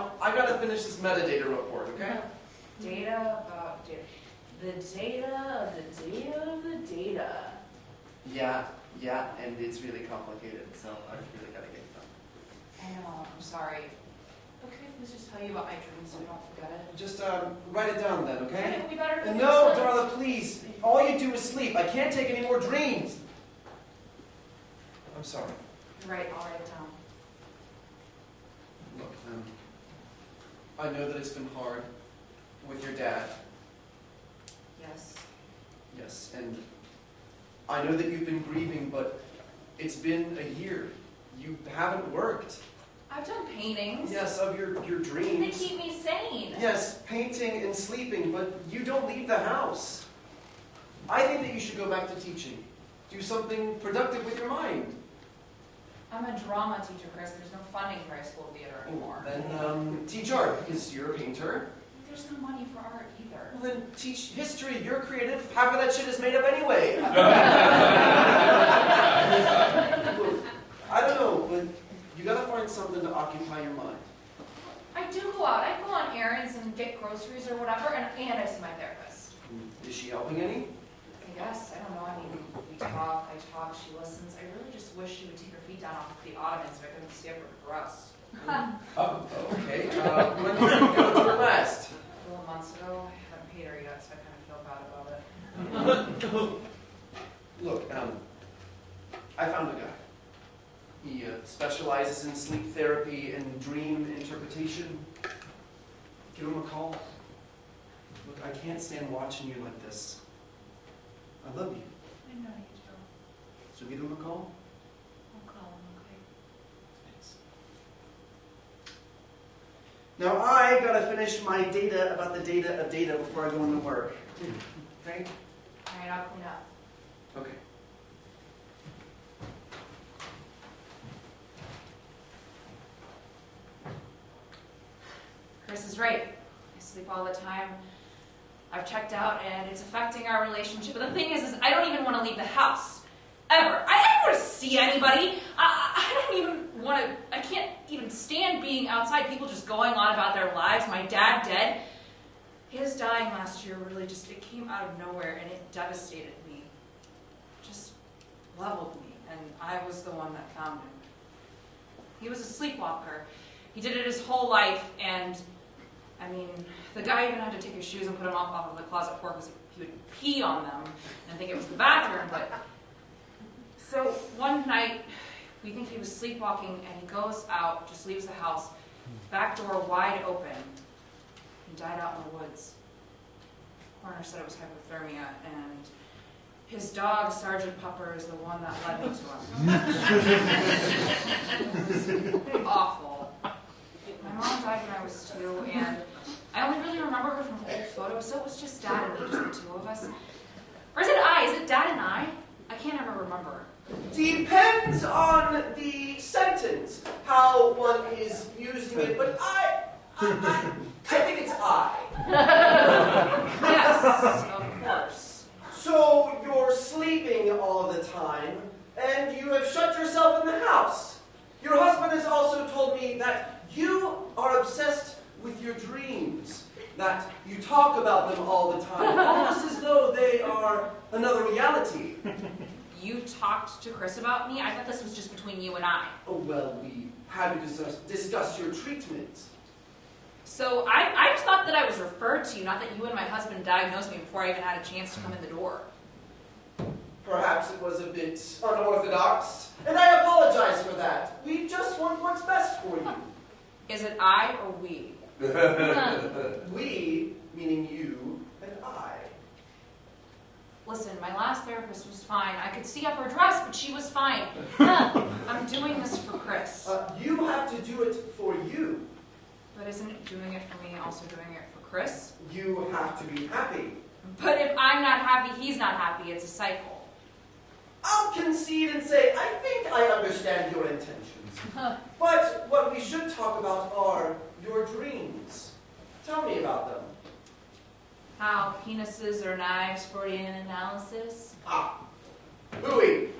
Now, I gotta finish this metadata report, okay? Data about data. The data of the data of the data. Yeah, and it's really complicated, so I really gotta get it done. I know, I'm sorry. Okay, please just tell you about my dreams so we don't forget it. Just write it down then, I okay? think we better No, Darla, please. All you do is sleep. I can't take any more dreams. I'm sorry. You're right, I'll write it down. Look, I know that it's been hard with your dad. Yes. Yes, and I know that you've been grieving, but it's been a year. You haven't worked. I've done paintings. Yes, of your dreams. They keep me sane. Yes, painting and sleeping, but you don't leave the house. I think that you should go back to teaching. Do something productive with your mind. I'm a drama teacher, Chris. There's no funding for high school theater anymore. Then teach art, because you're a painter. There's no money for art either. Well, then teach history. You're creative. Half of that shit is made up anyway. Look, I don't know, but you gotta find something to occupy your mind. I do go out. I go on errands and get groceries or whatever, and I see my therapist. Is she helping any? I guess. I don't know. I mean, we talk, I talk, she listens. I really just wish she would take her feet down off the ottoman so I couldn't see up her breasts. Oh, okay. When did you go to her last? A couple of months ago. I haven't paid her yet, so I kind of feel bad about it. Look, I found a guy. He specializes in sleep therapy and dream interpretation. Give him a call. Look, I can't stand watching you like this. I love you. I know you do. So give him a call. I'll call him, okay? Thanks. Now I gotta finish my data about the data of data before I go into work. Okay? All right, I'll clean up. Okay. Chris is right. I sleep all the time. I've checked out, and it's affecting our relationship. But the thing is I don't even want to leave the house. Ever. I don't want to see anybody. I don't even want to, I can't even stand being outside. People just going on about their lives. My dad dead. His dying last year really just, it came out of nowhere, and it devastated me. Just leveled me, and I was the one that found him. He was a sleepwalker. He did it his whole life, and I mean, the guy even had to take his shoes and put them off of the closet floor because he would pee on them and think it was the bathroom. But so one night, we think he was sleepwalking, and he goes out, just leaves the house, back door wide open. He died out in the woods. Coroner said it was hypothermia, and his dog, Sergeant Pupper, is the one that led me to him. It was awful. My mom died when I was 2, and I only really remember her from old photos, so it was just Dad and me, just the two of us. Or is it I? Is it Dad and I can't ever remember. Depends on the sentence, how one is using it, but I think it's I. Yes, of course. So you're sleeping all the time, and you have shut yourself in the house. Your husband has also told me that you are obsessed with your dreams, that you talk about them all the time, almost as though they are another reality. You talked to Chris about me? I thought this was just between you and I. Oh, well, we had to discuss your treatment. So I just thought that I was referred to you, not that you and my husband diagnosed me before I even had a chance to come in the door. Perhaps it was a bit unorthodox, and I apologize for that. We just want what's best for you. Is it I or we? We, meaning you and I. Listen, my last therapist was fine. I could see up her dress, but she was fine. I'm doing this for Chris. You have to do it for you. But isn't it doing it for me also doing it for Chris? You have to be happy. But if I'm not happy, he's not happy. It's a cycle. I'll concede and say, I think I understand your intentions. But what we should talk about are your dreams. Tell me about them. How penises are knives for an analysis? Hooey,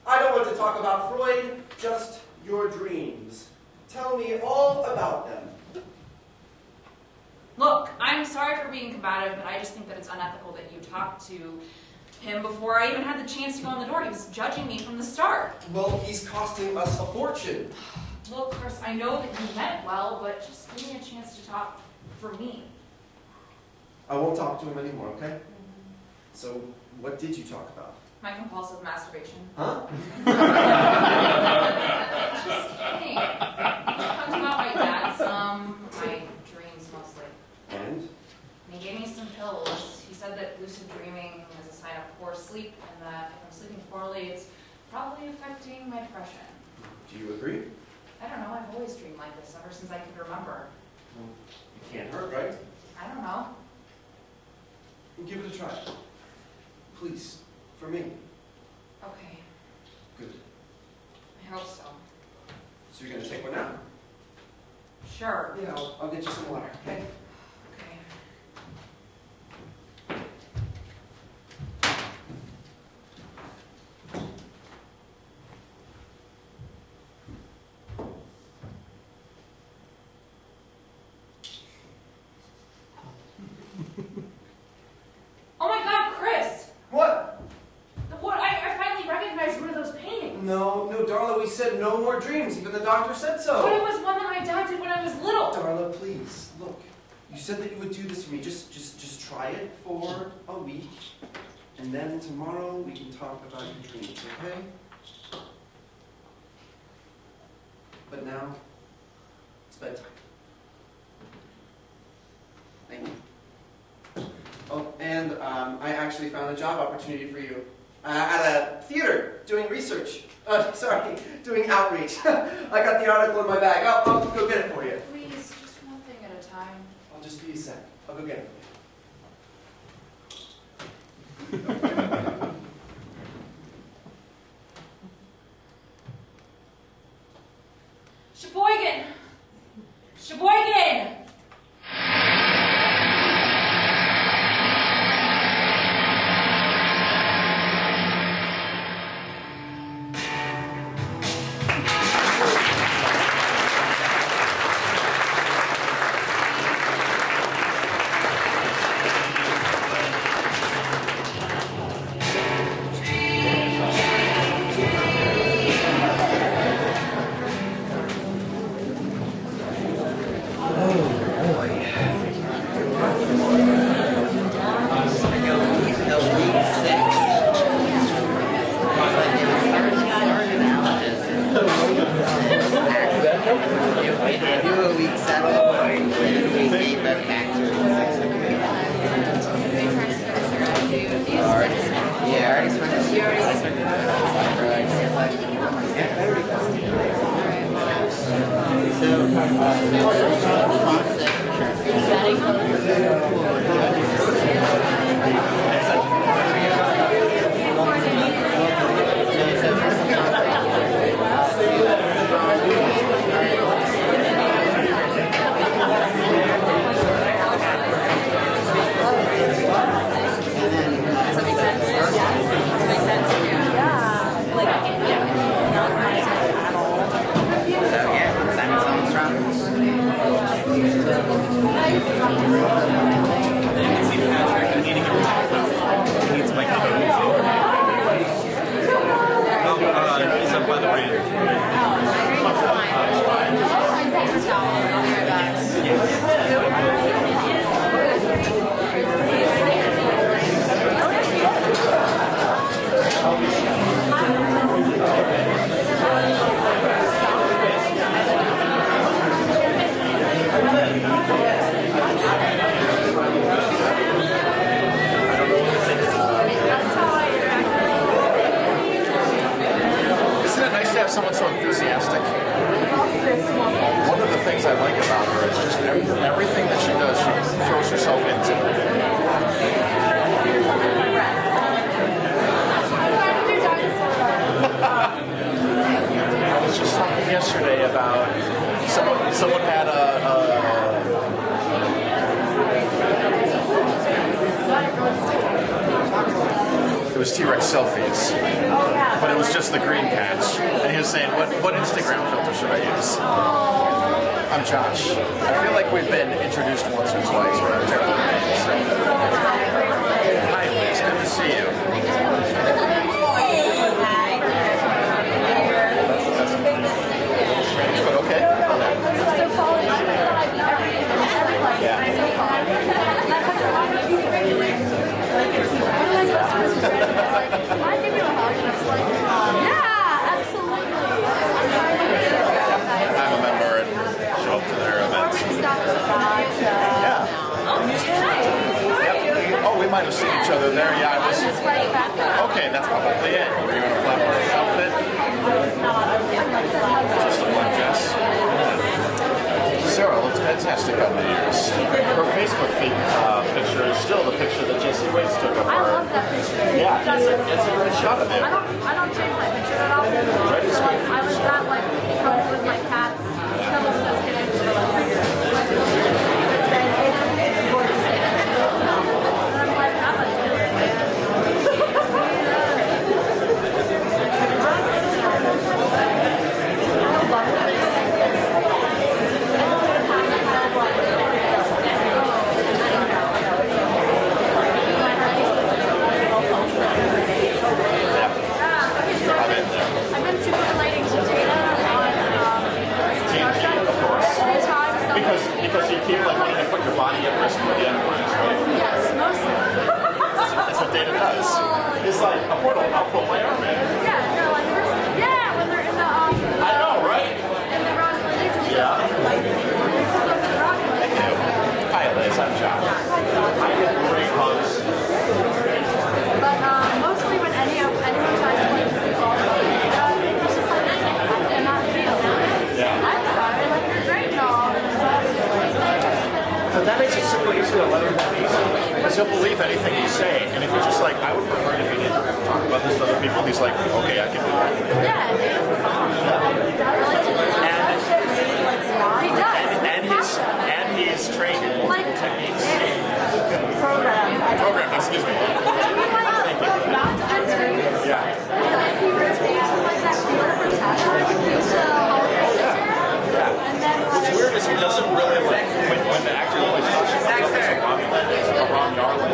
I don't want to talk about Freud, just your dreams. Tell me all about them. Look, I'm sorry for being combative, but I just think that it's unethical that you talked to him before I even had the chance to go in the door. He was judging me from the start. Well, he's costing us a fortune. Look, Chris, I know that you meant well, but just give me a chance to talk for me. I won't talk to him anymore, okay? So, what did you talk about? My compulsive masturbation. Huh? Just kidding. We talked about my dad some, my dreams mostly. And? And he gave me some pills. He said that lucid dreaming is a sign of poor sleep, and that if I'm sleeping poorly, it's probably affecting my depression. Do you agree? I don't know, I've always dreamed like this ever since I could remember. Well, it can't hurt, right? I don't know. Give it a try. Please, for me. Okay, Good. I hope so. So you're gonna take one now? Sure. Yeah, I'll get you some water, okay? Okay. Oh my God, Chris! What? What? I finally recognized one of those paintings. No, Darla, we said no more dreams. Even the doctor said so. But it was one that my dad did when I was little. Darla, please, look. You said that you would do this for me. Just try it for a week. And then tomorrow we can talk about your dreams, okay? But now, it's bedtime. Thank you. Oh, and I actually found a job opportunity for you. At a theater, doing research. Doing outreach. I got the article in my bag. I'll go get it for you. Please, just one thing at a time. I'll just be a sec. I'll go get it. Sheboygan! Sheboygan! Someone so enthusiastic. One of the things I like about her is just everything that she does, she throws herself into. I was just talking yesterday about someone had it was T-Rex selfies, but it was just the green patch. And he was saying, what Instagram filter should I use? I'm Josh. I feel like we've been introduced once or twice, but I'm terrible at names. Hi, Liz. Good to see you. Strange, but okay. I'm a member and show up to their events. Yeah. Yep. Oh, we might have seen each other there. Yeah, I was. Okay, that's probably it. Were you in a flat outfit? Just a black dress. Sarah looks fantastic on New Year's. Her Facebook feed, picture is still the picture that Jesse Waits took of her. I love that picture. Yeah, it's a great shot of it. I don't change my picture at all. Like, I was that like covered with my cats. Covered with those kittens for like 3 years. And I'm like, I'm a Disney fan. I've been super relating to Data on Star Trek all the time. So Because you keep like wanting to put your body at risk for the Enterprise, right? yes, mostly. That's what Data does. It's like a portal. I'll put my arm in. Yeah, no, like when they're in the I know, right? in the Roswell Laser Show. Yeah. Thank you. Hi, Liz. I'm John. I get great hugs. But mostly when anyone tries to like call me, it's just like I'm not real. Yeah. I'm sorry, like you're great and all. But that makes it super easy to let him because he'll believe anything you say. And if you're just like, I would prefer if he didn't talk about this to other people, he's like, okay, I can do that. Yeah, it is calm. He does. And he's trained in multiple techniques. Program, excuse me. Yeah. What's weird is he doesn't really like when the actor always talks about Ron Yarlin.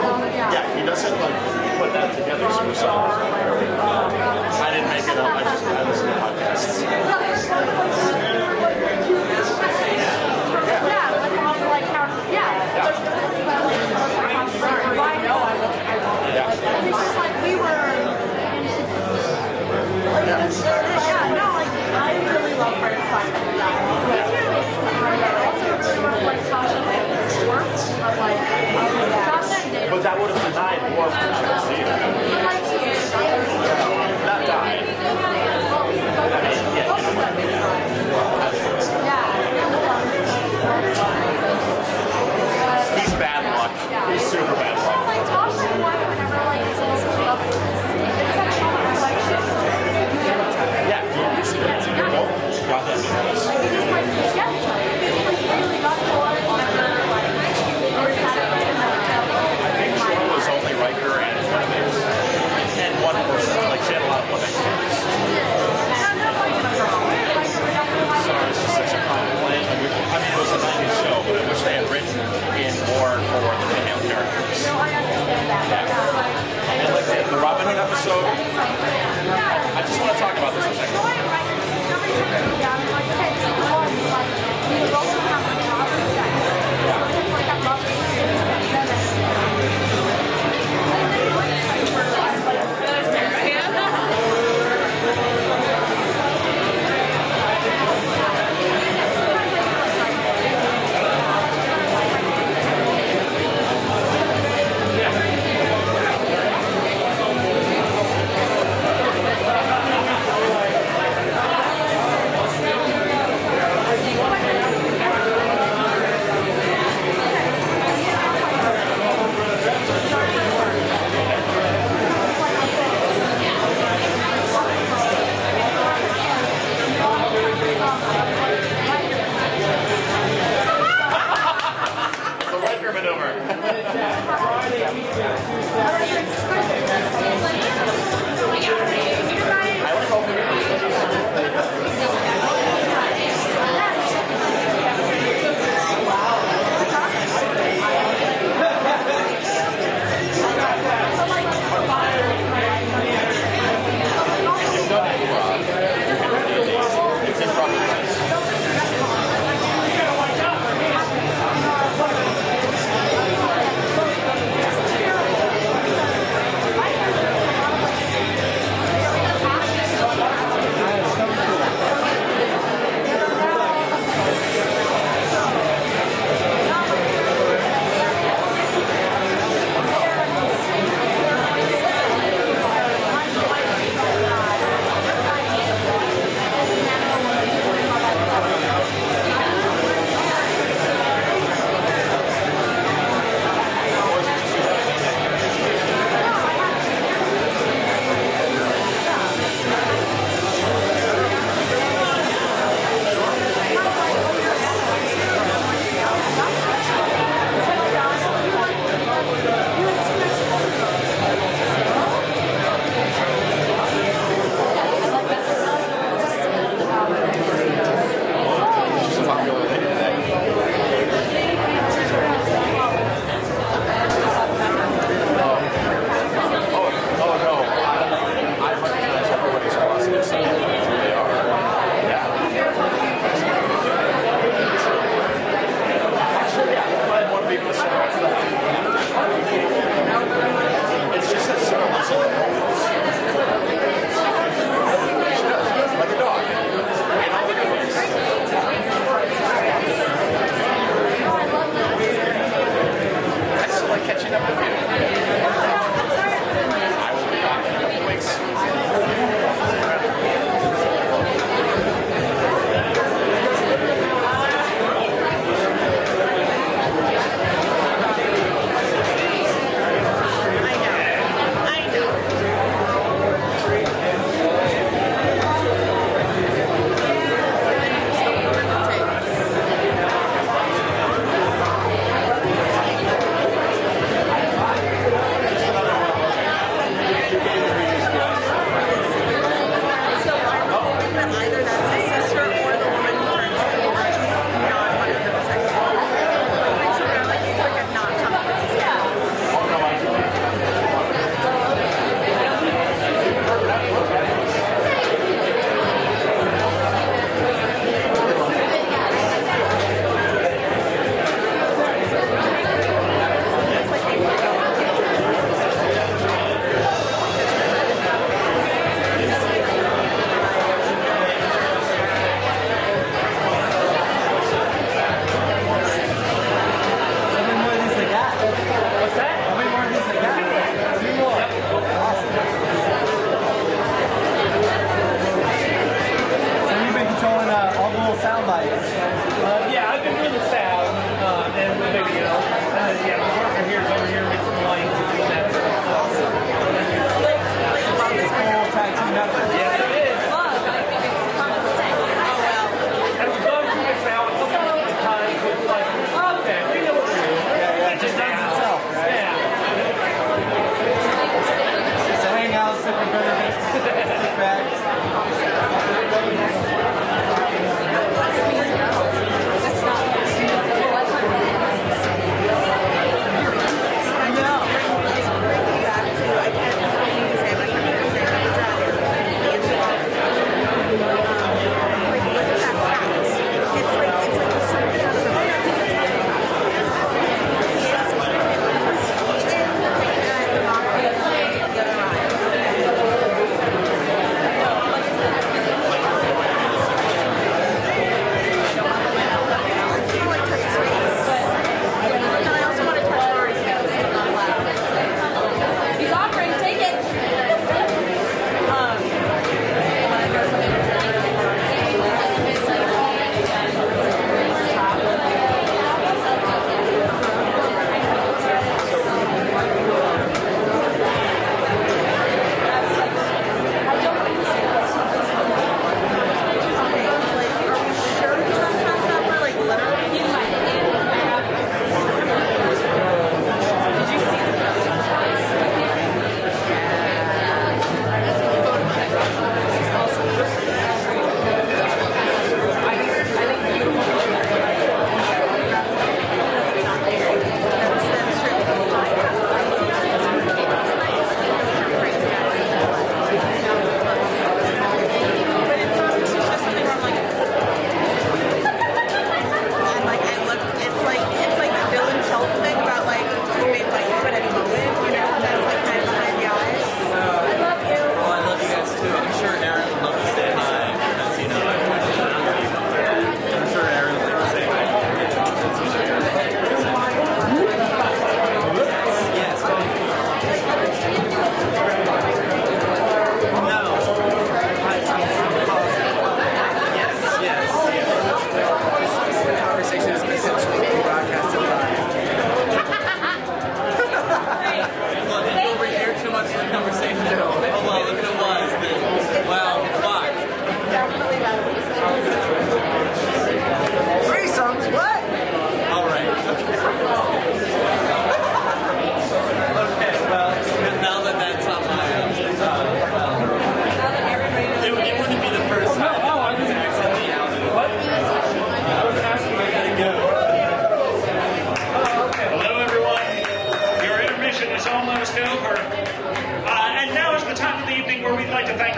Yeah, he doesn't like put that together for some reason. I didn't make it up. I listen to podcasts. Yeah, but also like how, it's just like we were no, like I really love Friday Five. Me too. Also really love like Tasha and Schwartz, but like Tasha and Dave. But that would have denied more for Jesse. But like Not died. well,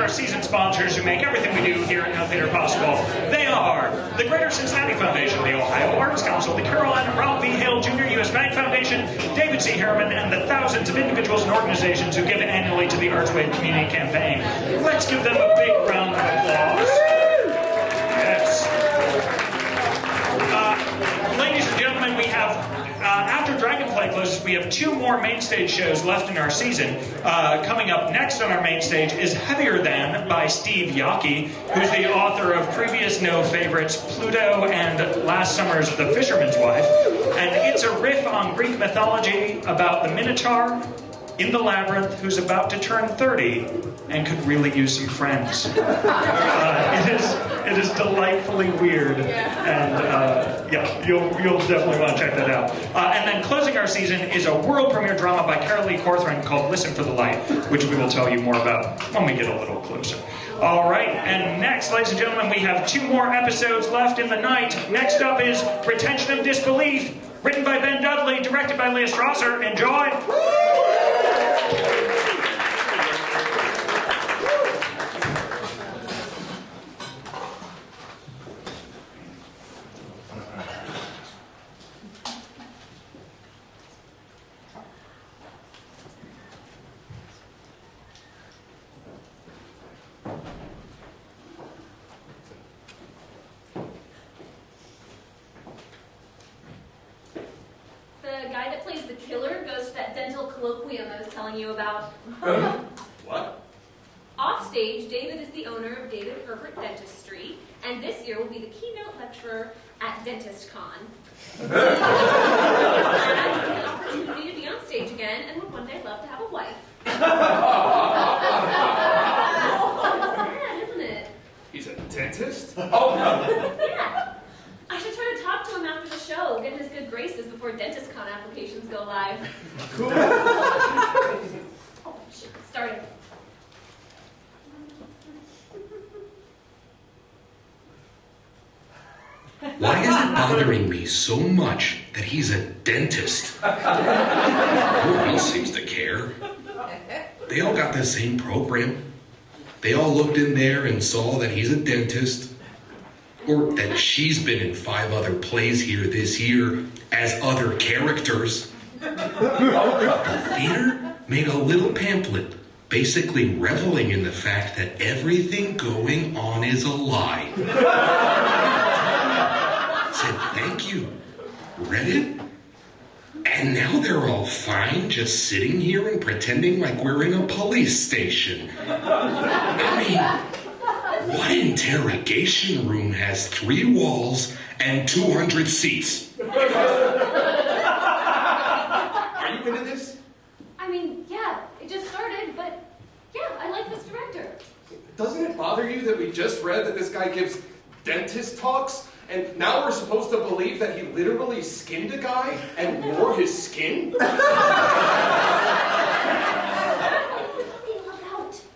our season sponsors who make everything we do here at No Theater possible. They are the Greater Cincinnati Foundation, the Ohio Arts Council, the Carolina Ralph V. Hale Jr. U.S. Bank Foundation, David C. Harriman, and the thousands of individuals and organizations who give annually to the ArchWave Community Campaign. Let's give them a big round of applause. Yes. Ladies and gentlemen, we have, after Dragonflight closes, we have 2 more main stage shows left in our season. Coming up next on our main stage is Heavier Than by Steve Yockey, who's the author of previous No Favorites, Pluto, and last summer's The Fisherman's Wife. And it's a riff on Greek mythology about the Minotaur in the labyrinth who's about to turn 30 and could really use some friends. It is delightfully weird, and you'll definitely want to check that out. And then closing our season is a world premiere drama by Carol Lee Corcoran called Listen for the Light, which we will tell you more about when we get a little closer. All right, and next, ladies and gentlemen, we have 2 more episodes left in the night. Next up is Retention of Disbelief, written by Ben Dudley, directed by Leah Strasser. Enjoy! The guy that plays the killer goes to that dental colloquium I was telling you about. What? Offstage, David is the owner of David Herbert Dentistry, and this year will be the keynote lecturer at DentistCon. He has the opportunity to be on stage again and would one day love to have a wife. Sad, isn't it? He's a dentist? Yeah. I should try to talk to him after the show, get in his good graces before DentistCon applications go live. Cool. Oh, shit, it started. Why is it bothering me so much that he's a dentist? No one else seems to care. They all got the same program. They all looked in there and saw that he's a dentist, or that she's been in 5 other plays here this year as other characters. The theater made a little pamphlet basically reveling in the fact that everything going on is a lie. Said thank you, read it, and now they're all fine just sitting here and pretending like we're in a police station. I mean, what interrogation room has 3 walls and 200 seats? Are you into this? I mean, yeah, it just started, but yeah, I like this director. Doesn't it bother you that we just read that this guy gives dentist talks? And now we're supposed to believe that he literally skinned a guy and wore his skin?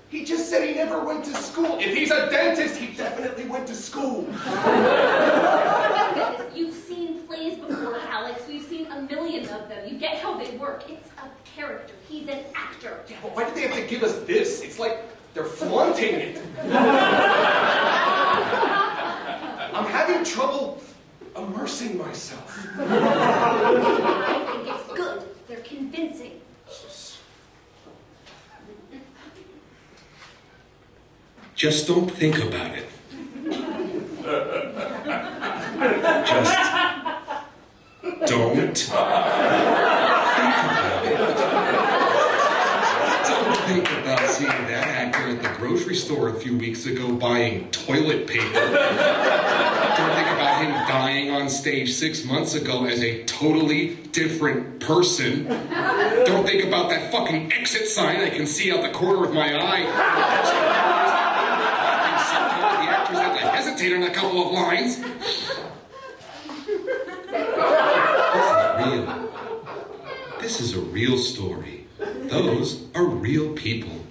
He just said he never went to school. If he's a dentist, he definitely went to school. You've seen plays before, Alex. We've seen a million of them. You get how they work. It's a character. He's an actor. Yeah, but why did they have to give us this? It's like they're flaunting it. I'm having trouble immersing myself. I think it's good. They're convincing. Just don't think about it. Just don't think about it. Don't think about seeing that actor at the grocery store a few weeks ago buying toilet paper. Don't think about him dying on stage 6 months ago as a totally different person. Don't think about that fucking exit sign I can see out the corner of my eye. The actors had to hesitate on a couple of lines. This is a real story. Those are real people.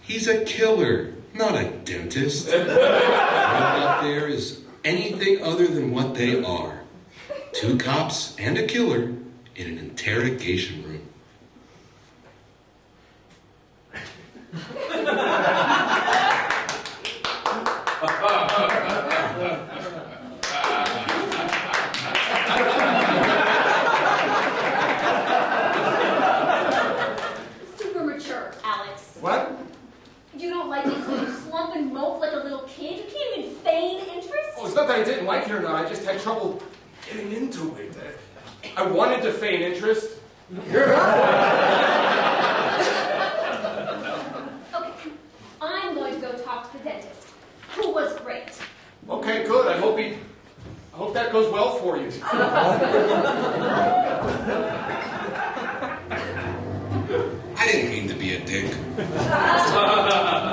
He's a killer, not a dentist. Everyone out there is anything other than what they are. 2 cops and a killer in an interrogation room. You don't like it, so you slump and mope like a little kid? You can't even feign interest? Oh, it's not that I didn't like it or not. I just had trouble getting into it. I wanted to feign interest. Okay, I'm going to go talk to the dentist, who was great. Okay, good. I hope that goes well for you. I didn't mean to be a dick. You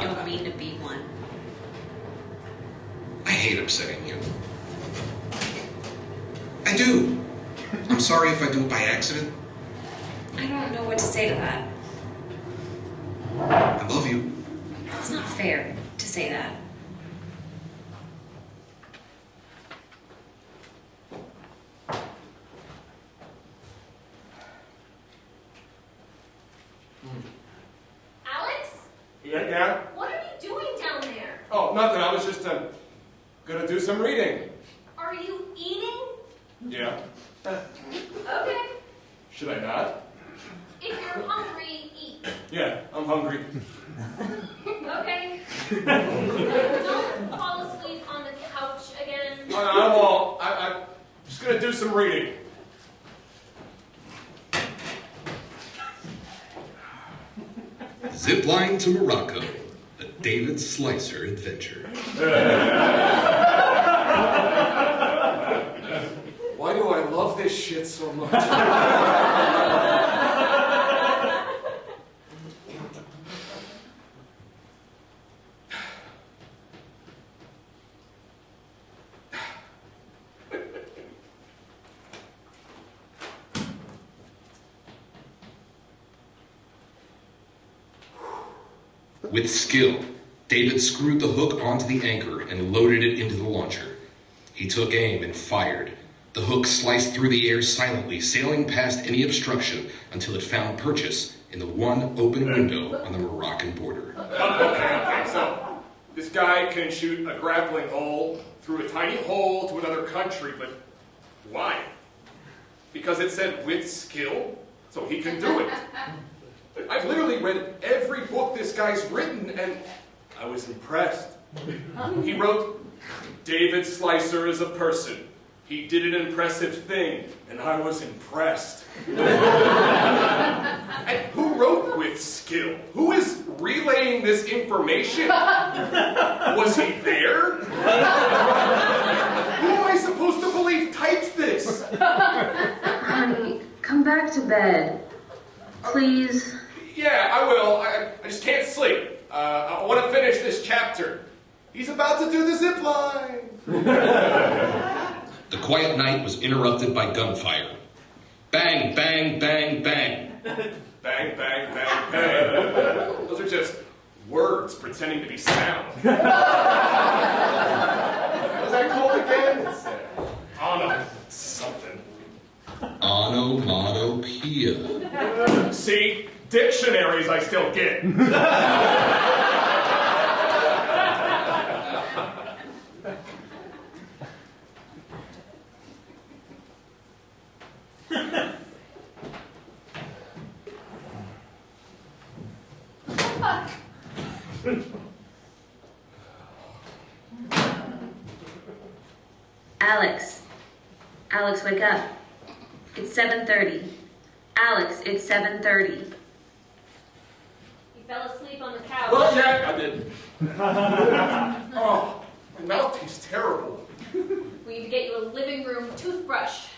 don't mean to be one. I hate upsetting you. I do. I'm sorry if I do it by accident. I don't know what to say to that. I love you. It's not fair to say that. Alex? Yeah? What are you doing down there? Oh, nothing. I was just gonna do some reading. Are you eating? Yeah. Okay. Should I not? If you're hungry, eat. Yeah, I'm hungry. Okay. Don't fall asleep on the couch again. I won't. I'm just gonna do some reading. Zipline to Morocco, a David Slicer adventure. Why do I love this shit so much? With skill, David screwed the hook onto the anchor and loaded it into the launcher. He took aim and fired. The hook sliced through the air silently, sailing past any obstruction until it found purchase in the one open window on the Moroccan border. Okay, so this guy can shoot a grappling hole through a tiny hole to another country, but why? Because it said with skill, so he can do it. I've literally read every book this guy's written, and I was impressed. He wrote, David Slicer is a person. He did an impressive thing, and I was impressed. And who wrote with skill? Who is relaying this information? Was he there? Who am I supposed to believe typed this? Honey, come back to bed. Please. Yeah, I will. I just can't sleep. I want to finish this chapter. He's about to do the zip line. The quiet night was interrupted by gunfire. Bang, bang, bang, bang. Bang, bang, bang, bang. Those are just words pretending to be sound. What was that called again? It's ono something. Onomatopoeia. See? Dictionaries I still get. Alex. Alex, wake up. It's 7:30. Alex, it's 7:30. You fell asleep on the couch. Well, yeah, I did. Oh, my mouth tastes terrible. We need to get you a living room toothbrush.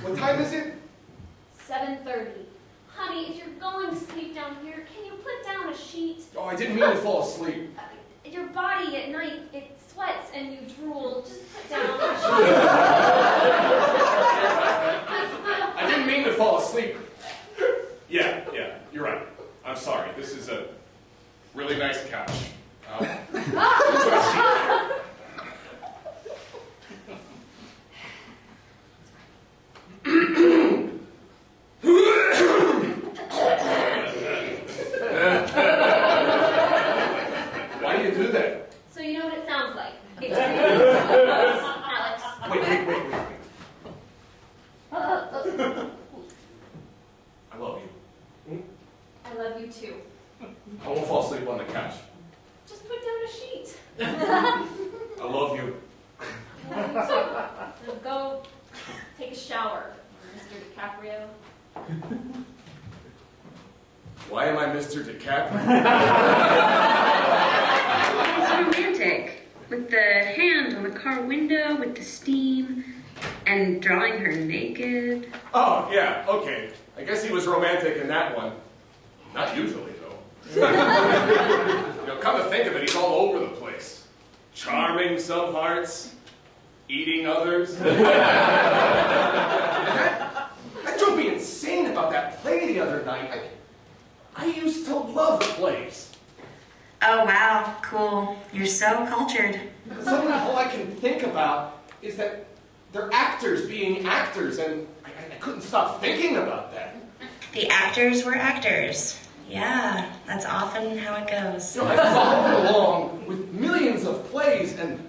What time is it? 7:30. Honey, if you're going to sleep down here, can you put down a sheet? Oh, I didn't mean to fall asleep. Your body at night, it sweats and you drool. Just put down a sheet. I didn't mean to fall asleep. Yeah, you're right. I'm sorry. This is a really nice couch. Put a sheet there. Why do you do that? So you know what it sounds like. It's Alex. Wait. I love you. I love you too. I won't fall asleep on the couch. I love you. So go take a shower, Mr. DiCaprio. Why am I Mr. DiCaprio? It's romantic. With the hand on the car window, with the steam, and drawing her naked. Oh, yeah, okay. I guess he was romantic in that one. Not usually, though. Come to think of it, he's all over the place. Charming some hearts, eating others. That drove me insane about that play the other night. I used to love plays. Oh, wow, cool. You're so cultured. Suddenly all I can think about is that they're actors being actors, and I couldn't stop thinking about that. The actors were actors. Yeah, that's often how it goes. I followed along with millions of plays, and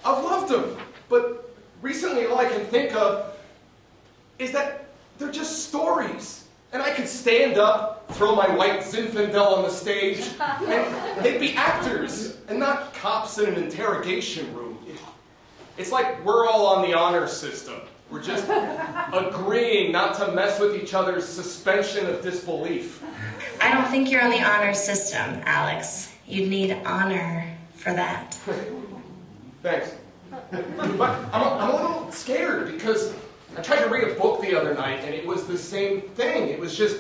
I've loved them. But recently all I can think of is that they're just stories. And I could stand up, throw my white Zinfandel on the stage, and they'd be actors, and not cops in an interrogation room. It's like we're all on the honor system. We're just agreeing not to mess with each other's suspension of disbelief. I don't think you're on the honor system, Alex. You'd need honor for that. Thanks. But I'm a little scared because I tried to read a book the other night and it was the same thing. It was just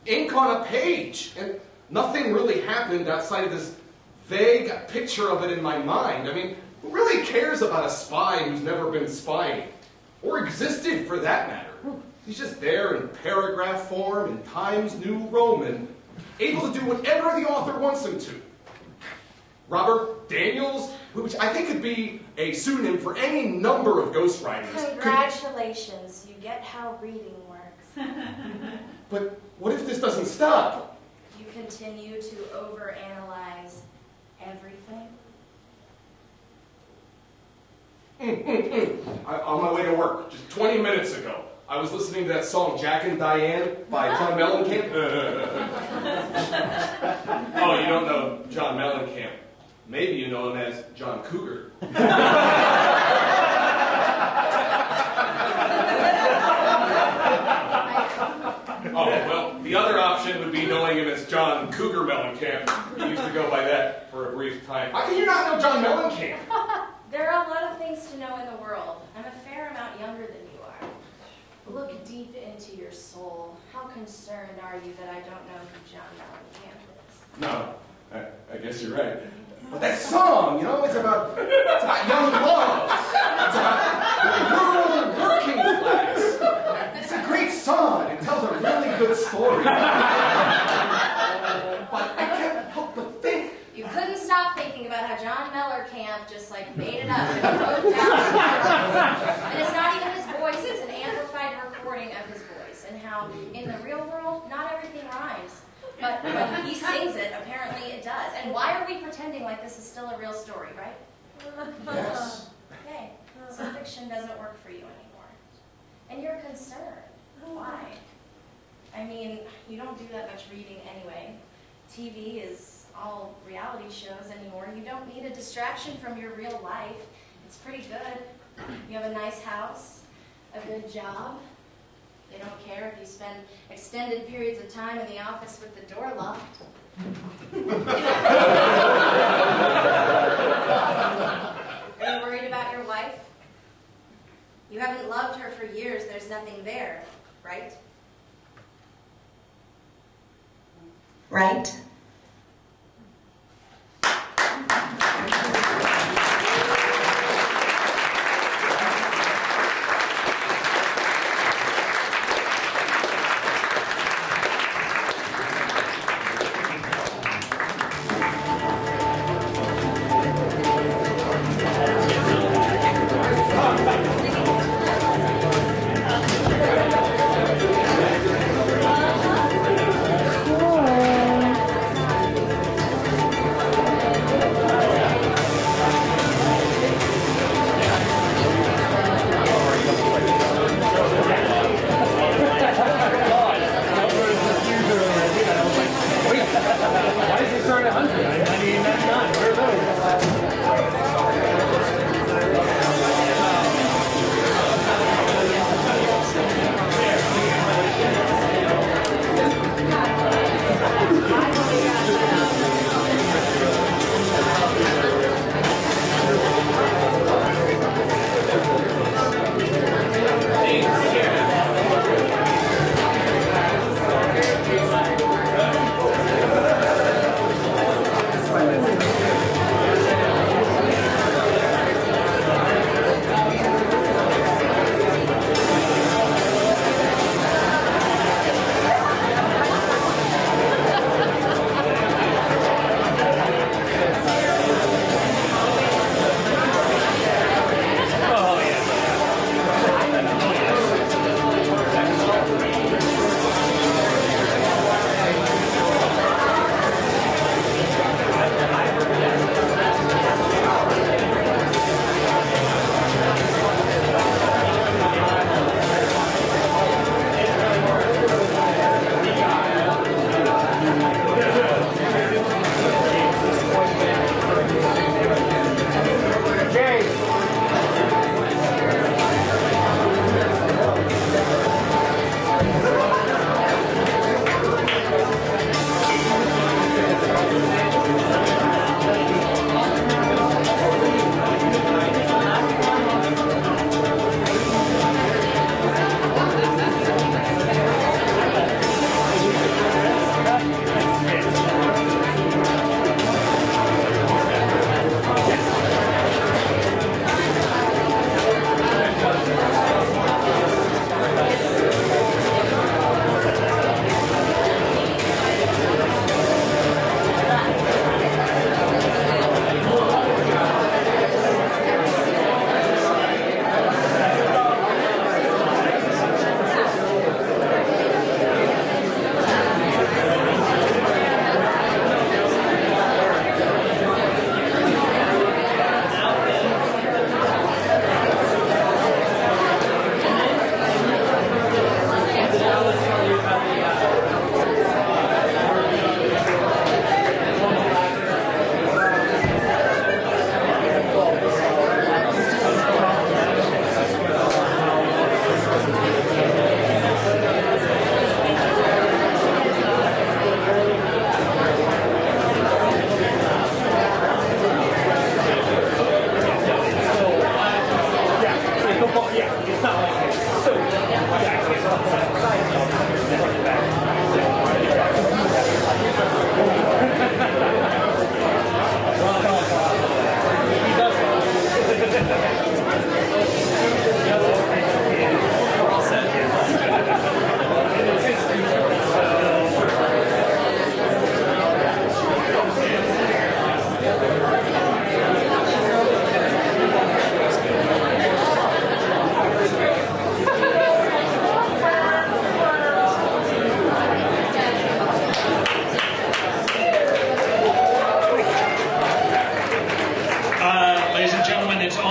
ink on a page and nothing really happened outside of this vague picture of it in my mind. I mean, who really cares about a spy who's never been spying? Or existed for that matter. He's just there in paragraph form in Times New Roman, able to do whatever the author wants him to. Robert Daniels, which I think could be a pseudonym for any number of ghostwriters. Congratulations, you get how reading works. But what if this doesn't stop? You continue to overanalyze everything. On my way to work, just 20 minutes ago, I was listening to that song Jack and Diane by John Mellencamp. Oh, you don't know John Mellencamp. Maybe you know him as John Cougar. Oh, well, the other option would be knowing him as John Cougar Mellencamp. He used to go by that for a brief time. How can you not know John Mellencamp? There are a lot of things to know in the world. I'm a fair amount younger than you are. Look deep into your soul. How concerned are you that I don't know who John Mellencamp is? No, I guess you're right. But that song, you know, it's about young love. It's about the rural working class. It's a great song. It tells a really good story. But I can't help but think. You couldn't stop thinking about how John Mellencamp just like made it up and wrote down. And it's not even his voice, it's an amplified recording of his voice. And how in the real world, not everything rhymes. But when he sings it, apparently it does. And why are we pretending like this is still a real story, right? Yes. Okay, so fiction doesn't work for you anymore. And you're concerned. Why? I mean, you don't do that much reading anyway. TV is all reality shows anymore. You don't need a distraction from your real life. It's pretty good. You have a nice house, a good job. They don't care if you spend extended periods of time in the office with the door locked. Are you worried about your wife? You haven't loved her for years. There's nothing there, right? Right?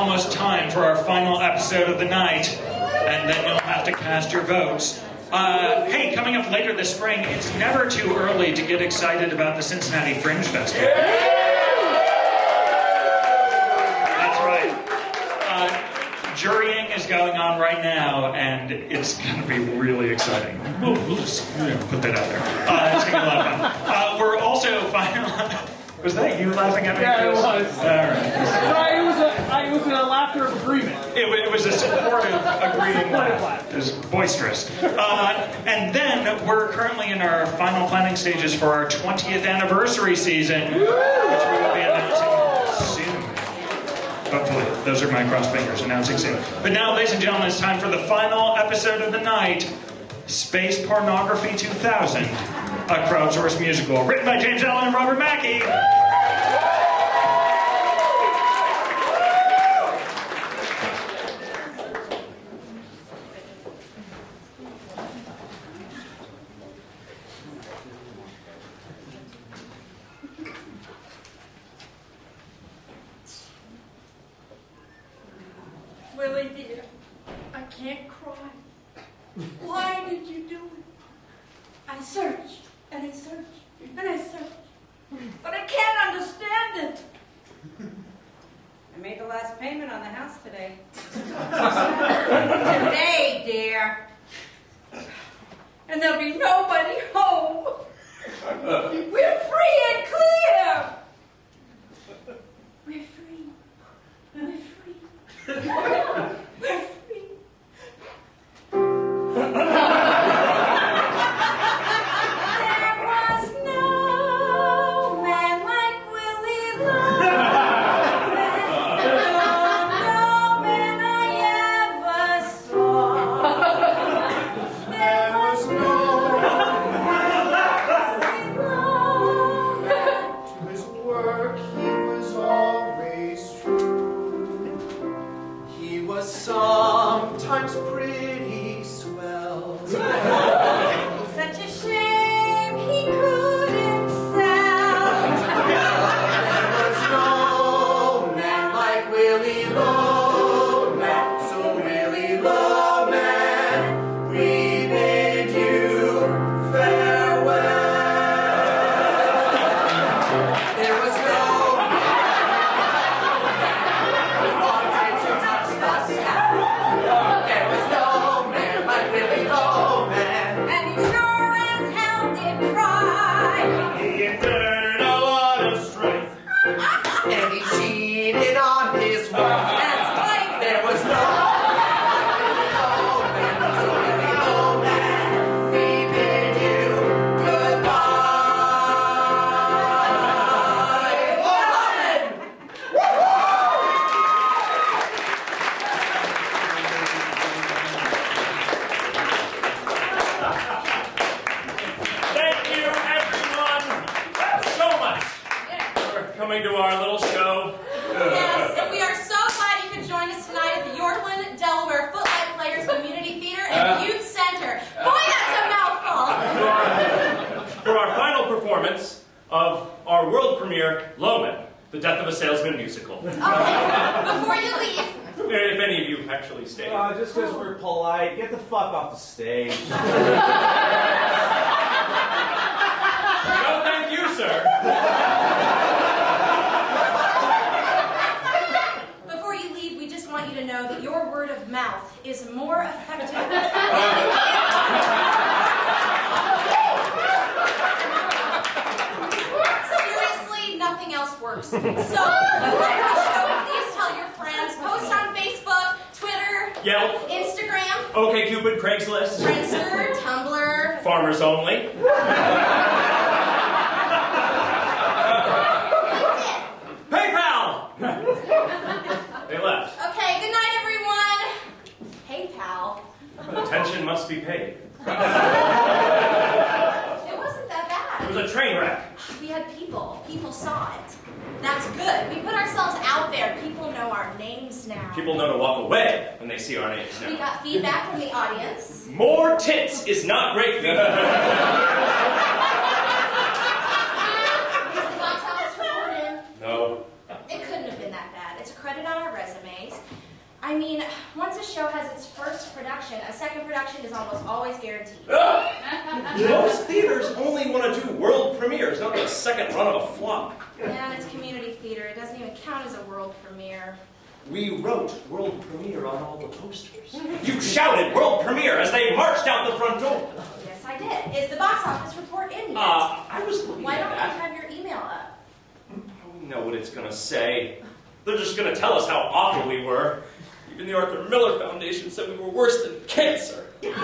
almost time for our final episode of the night, and then you'll have to cast your votes. Hey, coming up later this spring, it's never too early to get excited about the Cincinnati Fringe Festival. That's right. Jurying is going on right now, and it's going to be really exciting. We'll just put that out there. It's going to be a lot of fun. We're also finally... Was that you laughing at me? Yeah, it was. All right. It was a laughter of agreement. It was a supportive, agreeing laugh. It was boisterous. And then we're currently in our final planning stages for our 20th anniversary season, which we will be announcing soon. Hopefully. Those are my crossed fingers, announcing soon. But now, ladies and gentlemen, it's time for the final episode of the night, Space Pornography 2000, a crowdsourced musical written by James Allen and Robert Mackey. Willie dear, I can't cry. Why did you do it? I searched, and I searched, and I searched, but I can't understand it. I made the last payment on the house today. Today, dear. And there'll be nobody home. We're free and clear. We're free. We're free. We're free. Sometimes pretty swell. Such a shame he couldn't sell. There was no man like Willie Loman, so Willie Loman, we bid you farewell. There was no man wanted to touch the sky. There was no man like Willie Loman, And he sure as hell did try. he endured a lot of strength, and he cheated on his wife. That's right. There was no Willie Loman, so Willie Loman, we bid you goodbye. Loman! Thank you, everyone, so much for coming to our little show. Yes, and we are so glad you could join us tonight at the Yorkland, Delaware Footlight Players Community Theater and Youth Center. Boy, that's a mouthful! For our final performance of our world premiere, Loman, The Death of a Salesman musical. Before you leave, If any of you actually stay. Just because we're polite, get the fuck off the stage. No, thank you, sir. before you leave, we just want you to know that your word of mouth is more effective. Seriously, nothing else works. So, if you like the show, please tell your friends. Post on Facebook, Twitter, Yelp, Instagram, OkCupid, Craigslist, Friendster, Tumblr. Farmers Only. PayPal! They left. Okay, good night, everyone. Hey, pal. Attention must be paid. It wasn't that bad. It was a train wreck. We had people. People saw it. That's good. We put ourselves out there. People know our names now. People know to walk away when they see our names We now. got feedback from the audience. More tits is not great feedback. Is the box office reported? No. It couldn't have been that bad. It's a credit on our resumes. I mean, once a show has its first production, a second production is almost always guaranteed. Most theaters only want to do world premieres, not the second run of a flop. And it's community theater. It doesn't even count as a world premiere. We wrote world premiere on all the posters. You shouted world premiere as they marched out the front door. Yes, I did. Is the box office report in yet? I was looking Why at don't that. you have your email up? We know what it's gonna say. They're just gonna tell us how awful we were. Even the Arthur Miller Foundation said we were worse than cancer. Yes.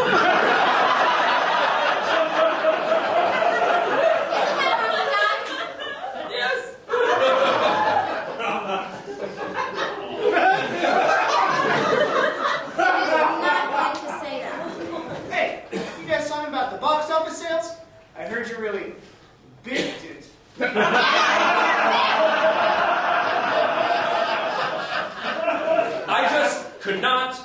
Hey, you guys talking about the box office sales? I heard you really biffed it. I just could not.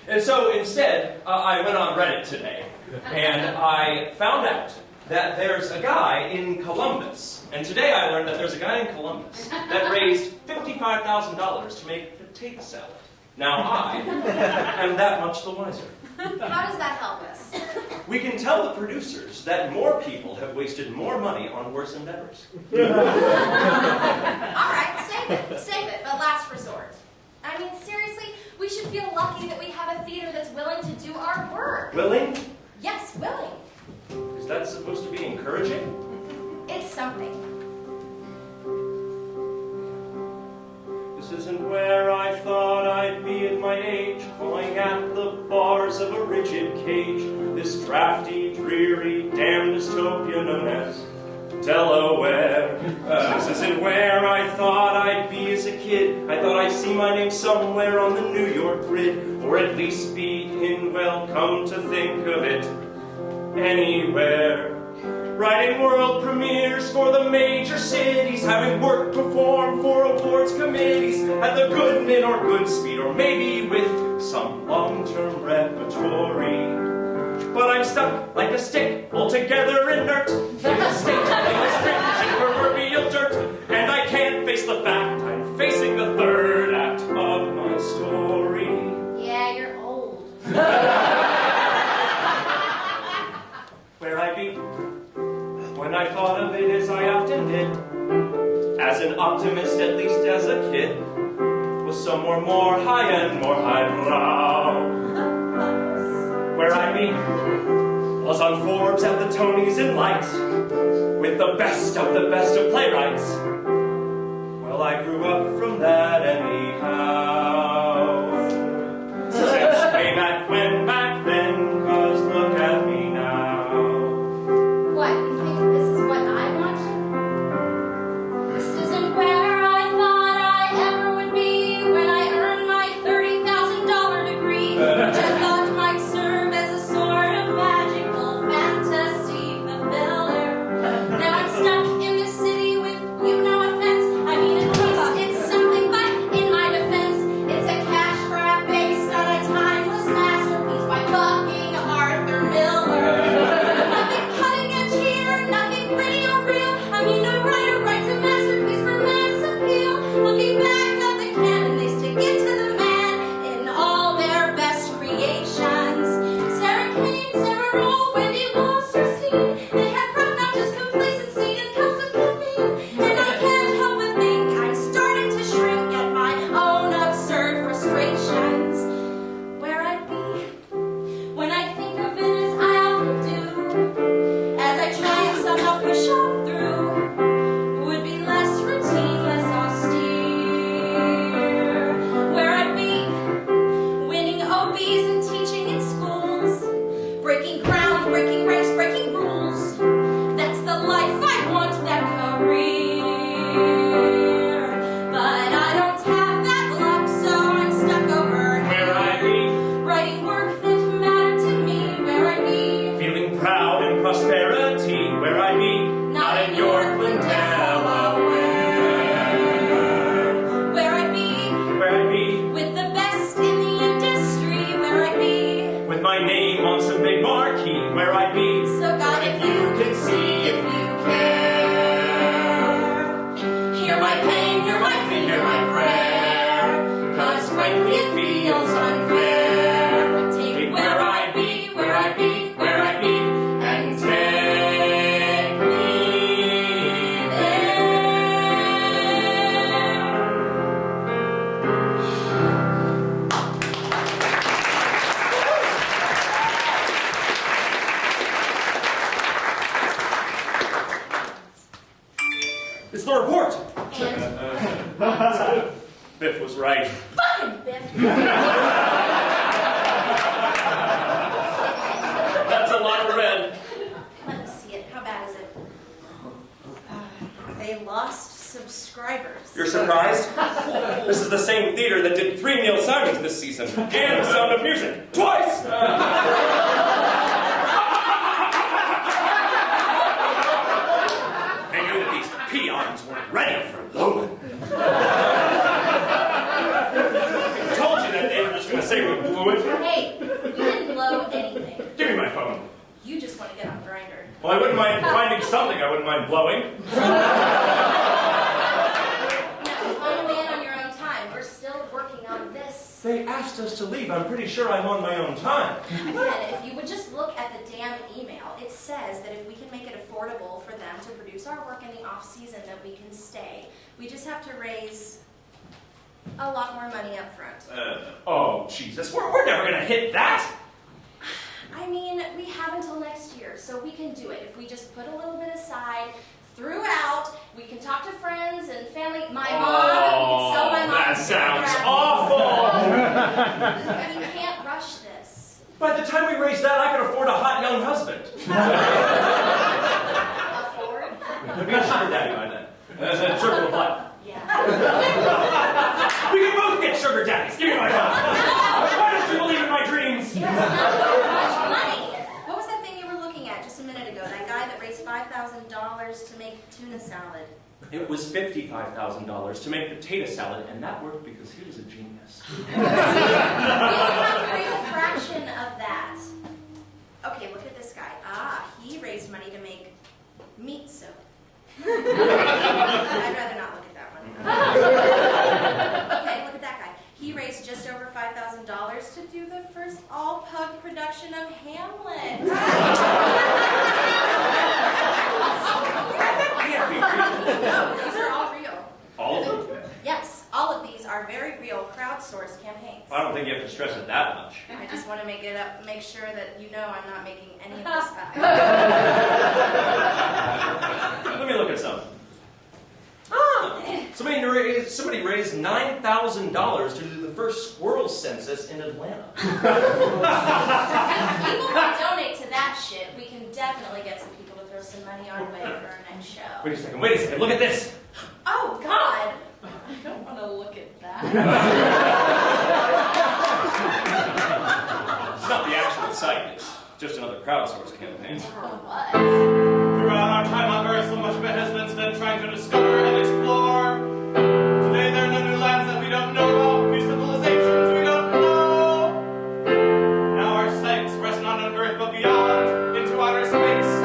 And so instead, I went on Reddit today, and I found out that there's a guy in Columbus. And today I learned that there's a guy in Columbus that raised $55,000 to make potato salad. Now I am that much the wiser. How does that help us? We can tell the producers that more people have wasted more money on worse endeavors. All right, save it, but last resort. I mean, seriously, we should feel lucky that we have a theater that's willing to do our work. Willing? Yes, willing. Is that supposed to be encouraging? It's something. This isn't where I thought I'd be at my age, clawing at the bars of a rigid cage. This drafty, dreary, damn dystopia known as Delaware. This isn't where I thought I'd be as a kid. I thought I'd see my name somewhere on the New York grid, or at least be in, well, come to think of it, anywhere. Writing world premieres for the major cities, having work performed for awards committees at the Goodman or Goodspeed, or maybe with some long-term repertory. But I'm stuck like a stick, altogether inert, in a state of strange and proverbial dirt, and I can't face the fact I'm facing the third act of my story. Yeah, you're old. Where I be? When I thought of it, as I often did, as an optimist, at least as a kid, was somewhere more high and more highbrow. Where I be was on Forbes at the Tonys in Lights, with the best of playwrights. Well, I grew up from that anyhow. Since way back when, back then, 'cause look at me now. What, you think this is what I want? This isn't where I thought I ever would be when I earned my $30,000 degree, which I thought might serve as a sort of magical fantasy fulfiller. Now I'm stuck in this city with you, no offense. I mean, at least it's something, but in my defense, it's a cash grab based on a timeless masterpiece by fucking Arthur Miller. Nothing cutting edge here, nothing pretty or real. I mean, no writer writes a masterpiece for mass appeal. Looking back at the canon, they stick it to the man in all their best creations. Sarah Kane, Sarah Roll, Wendy Wolsterstein. They had brought not just complacency and cups of caffeine. And I can't help but think I'm starting to shrink at my own absurd frustrations. Where I'd be when I think of it as I often do, as I try and somehow push on through, would be less routine, less austere. Where I'd be winning OBs and teaching in schools, breaking ground, breaking ranks, breaking rules. That's the life I want, that career. But I don't have that luck, so I'm stuck over Where I be, writing work that mattered to me. Where I be feeling proud in prosperity. Where I be, not in Yorkland, Delaware. where I be Where I be, with the best in the industry. Where I be with my name on some big marquee. Where I be, so God, if you can see, if you care, hear my pain, hear my plea, hear my prayer. 'Cause finally feels unfair. Take where I be, where I be, where I be, and take me there. It's the report. Biff was right. Fucking Biff. That's a lot of red. Let me see it. How bad is it? They lost subscribers. You're surprised? This is the same theater that did 3 Neil Simons this season, and The Sound of Music, twice! They knew that these peons weren't ready for Logan. I told you that they were just going to say we blew it. Hey, you didn't blow anything. Give me my phone. You just want to get on Grindr. Well, I wouldn't mind finding something I wouldn't mind blowing. No, find a man on your own time. We're still working on this. They asked us to leave. I'm pretty sure I'm on my own time. Again, if you would just look at the damn email, it says that if we can make it affordable for them to produce our work in the off-season, that we can stay. We just have to raise a lot more money up front. Oh, Jesus. We're never going to hit that. I mean, we have until next year, so we can do it. If we just put a little bit aside, throughout, we can talk to friends and family. My mom, we can sell my mom. That sounds awful. We can't rush this. By the time we raise that, I can afford a hot young husband. Afford? Could be a sugar daddy by then. Circle of life. Yeah. We can both get sugar daddies. Give me my phone. Why don't you believe in my dreams? Money. What was that thing you were looking at just a minute ago? That guy that raised $5,000 to make tuna salad. It was $55,000 to make potato salad, and that worked because he was a genius. We only have to raise a fraction of that. Okay, look at this guy. He raised money to make meat soap. I'd rather not look at that one. Okay, look at that guy. He raised just over $5,000 to do the first all-pug production of Hamlet. No, these are all real. All of them? Yes, all of these are very real crowdsourced campaigns. I don't think you have to stress it that much. I just want to make sure that you know I'm not making any of this up. Let me look at something. Somebody raised $9,000 to do the first squirrel census in Atlanta. If people will donate to that shit, we can definitely get some people to throw some money our way for our next show. Wait a second, look at this. Oh, God! I don't want to look at that. It's not the actual site, it's just another crowdsourced campaign. What? Throughout our time on Earth, so much of it has been spent trying to discover and explore. Today there are no new lands that we don't know about, new civilizations we don't know. Now our sights rest not on Earth but beyond, into outer space.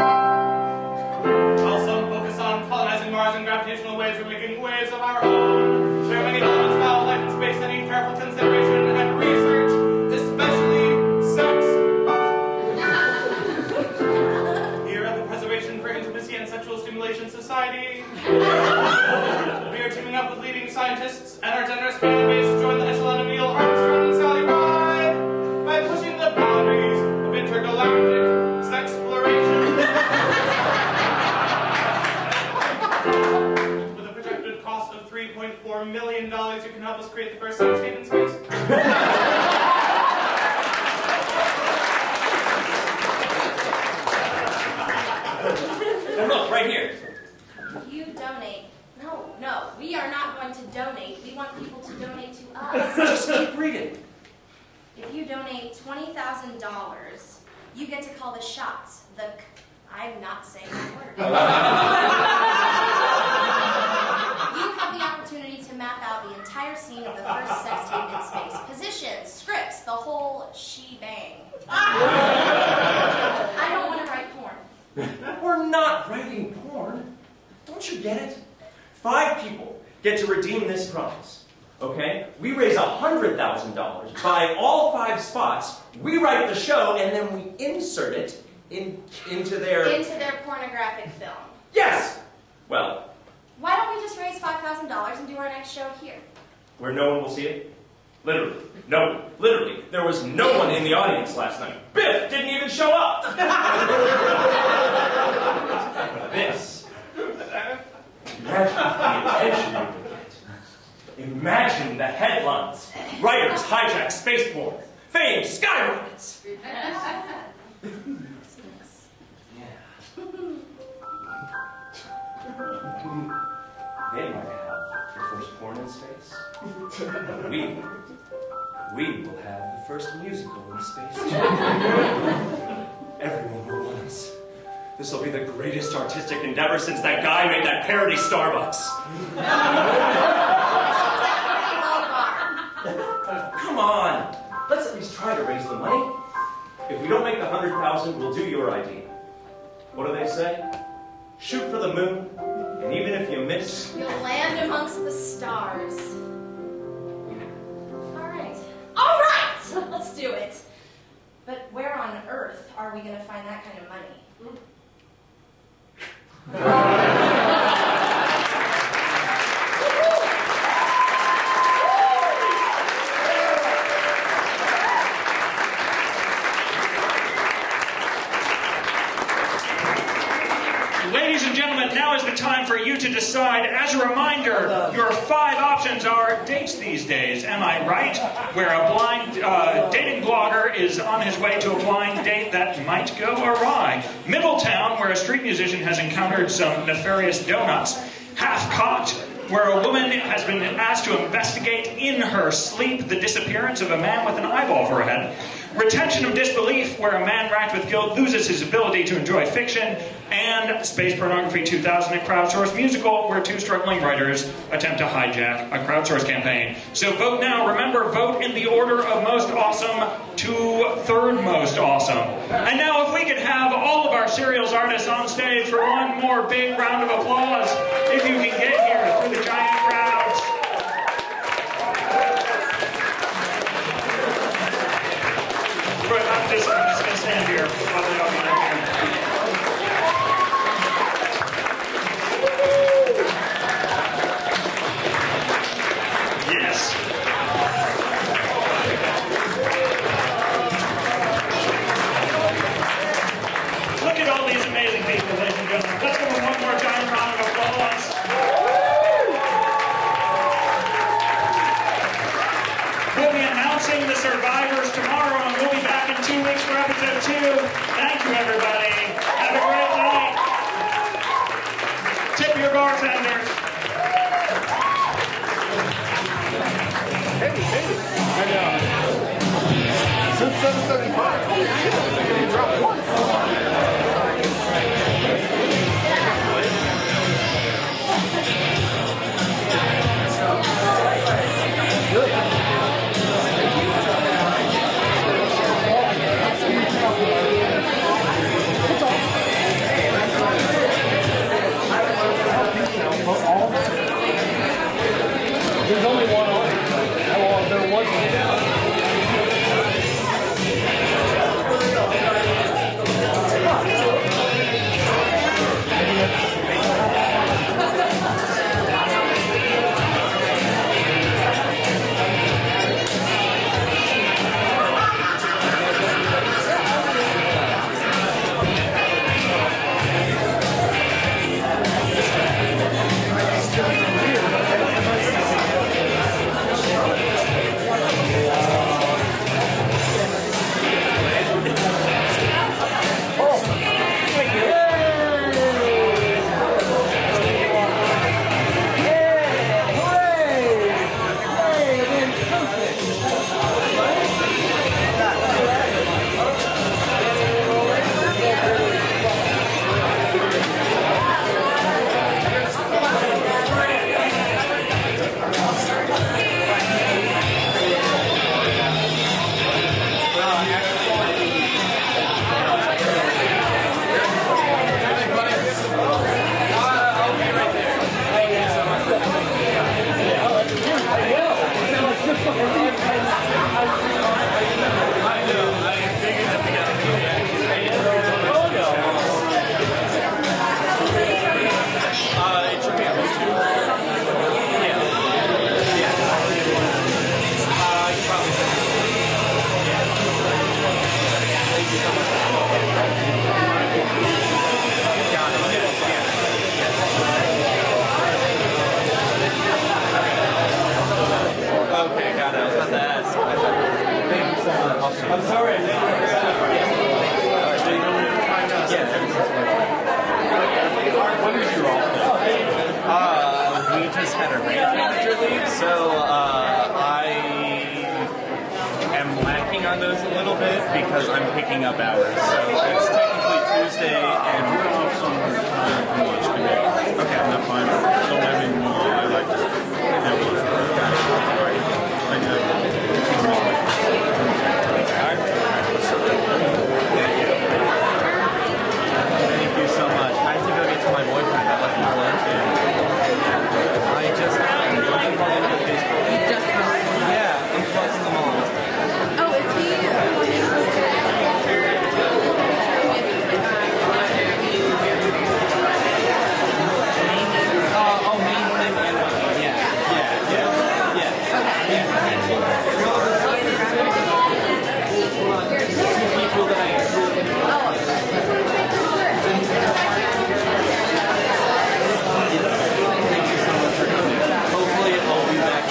While some focus on colonizing Mars in gravitational waves, we're making waves of our own. There are many elements of life in space that need careful consideration and research, especially sex. Here at the Preservation for Intimacy and Sexual Stimulation Society, we are teaming up with leading scientists and our generous fan base to join the echelon of Neil Armstrong and Sally Ride by pushing the boundaries of intergalactic sexploration. With a projected cost of $3.4 million, you can help us create the first sex tape in space. And look, right here. If you donate, no, we are not going to donate. We want people to donate to us. Just keep reading. If you donate $20,000, you get to call the shots. I'm not saying that word. You have the opportunity to map out the entire scene of the first sex tape in space. Positions, scripts, the whole shebang. I don't want to write porn. We're not writing porn. Don't you get it? 5 people get to redeem this promise. Okay? We raise $100,000, buy all 5 spots, we write the show, and then we insert it into their... Into their pornographic film. Yes! Well, Why don't we just raise $5,000 and do our next show here? where no one will see it? Literally. No one. Literally. There was no one in the audience last night. Biff didn't even show up! This. Imagine the attention you would get. Imagine the headlines. Writers hijack spaceport. Fame skyrockets. They might have the first porn in space. We will have the first musical in space. Everyone will want us. This will be the greatest artistic endeavor since that guy made that parody Starbucks. Come on, let's at least try to raise the money. If we don't make the 100,000, we'll do your idea. What do they say? Shoot for the moon, and even if you miss, You'll land amongst the stars. All right! Let's do it. But where on earth are we going to find that kind of money? Ladies and gentlemen, now is the time for you to decide. As a reminder, your 5 options are dates these days, am I right? Where a blind dating blogger is on his way to a blind date that might go awry. Middletown, where a street musician has encountered some nefarious donuts. Half-cocked, where a woman has been asked to investigate in her sleep the disappearance of a man with an eyeball for a head. Retention of disbelief, where a man racked with guilt loses his ability to enjoy fiction. And Space Pornography 2000, a crowdsourced musical where 2 struggling writers attempt to hijack a crowdsource campaign. So vote now. Remember, vote in the order of most awesome to third most awesome. And now if we could have all of our serials artists on stage for one more big round of applause, if you can get here through the giant crowds. I'm just going to stand here while they all get up here. Yes. Look at all these amazing people, ladies and gentlemen. Let's give them one more giant round of applause. We'll be announcing the survivors tomorrow, and we'll be back in 2 weeks for episode 2. Thank you, everybody. Have a great night. Tip your bartenders. Since 7:75, you dropped one. There's only one on it. Oh, there was Yeah. sleep, so I am lacking on those a little bit because I'm picking up hours. So it's technically Tuesday, and we're off some lunch today. Okay, that's fine. Don't have any more. I like to. I know. Thank you so much. I have to go get to my boyfriend. I left him at work, and I just yeah, I'm closing them all. Oh, is he? Oh, me, him, and two people that I thank you so much for coming. Hopefully I'll be back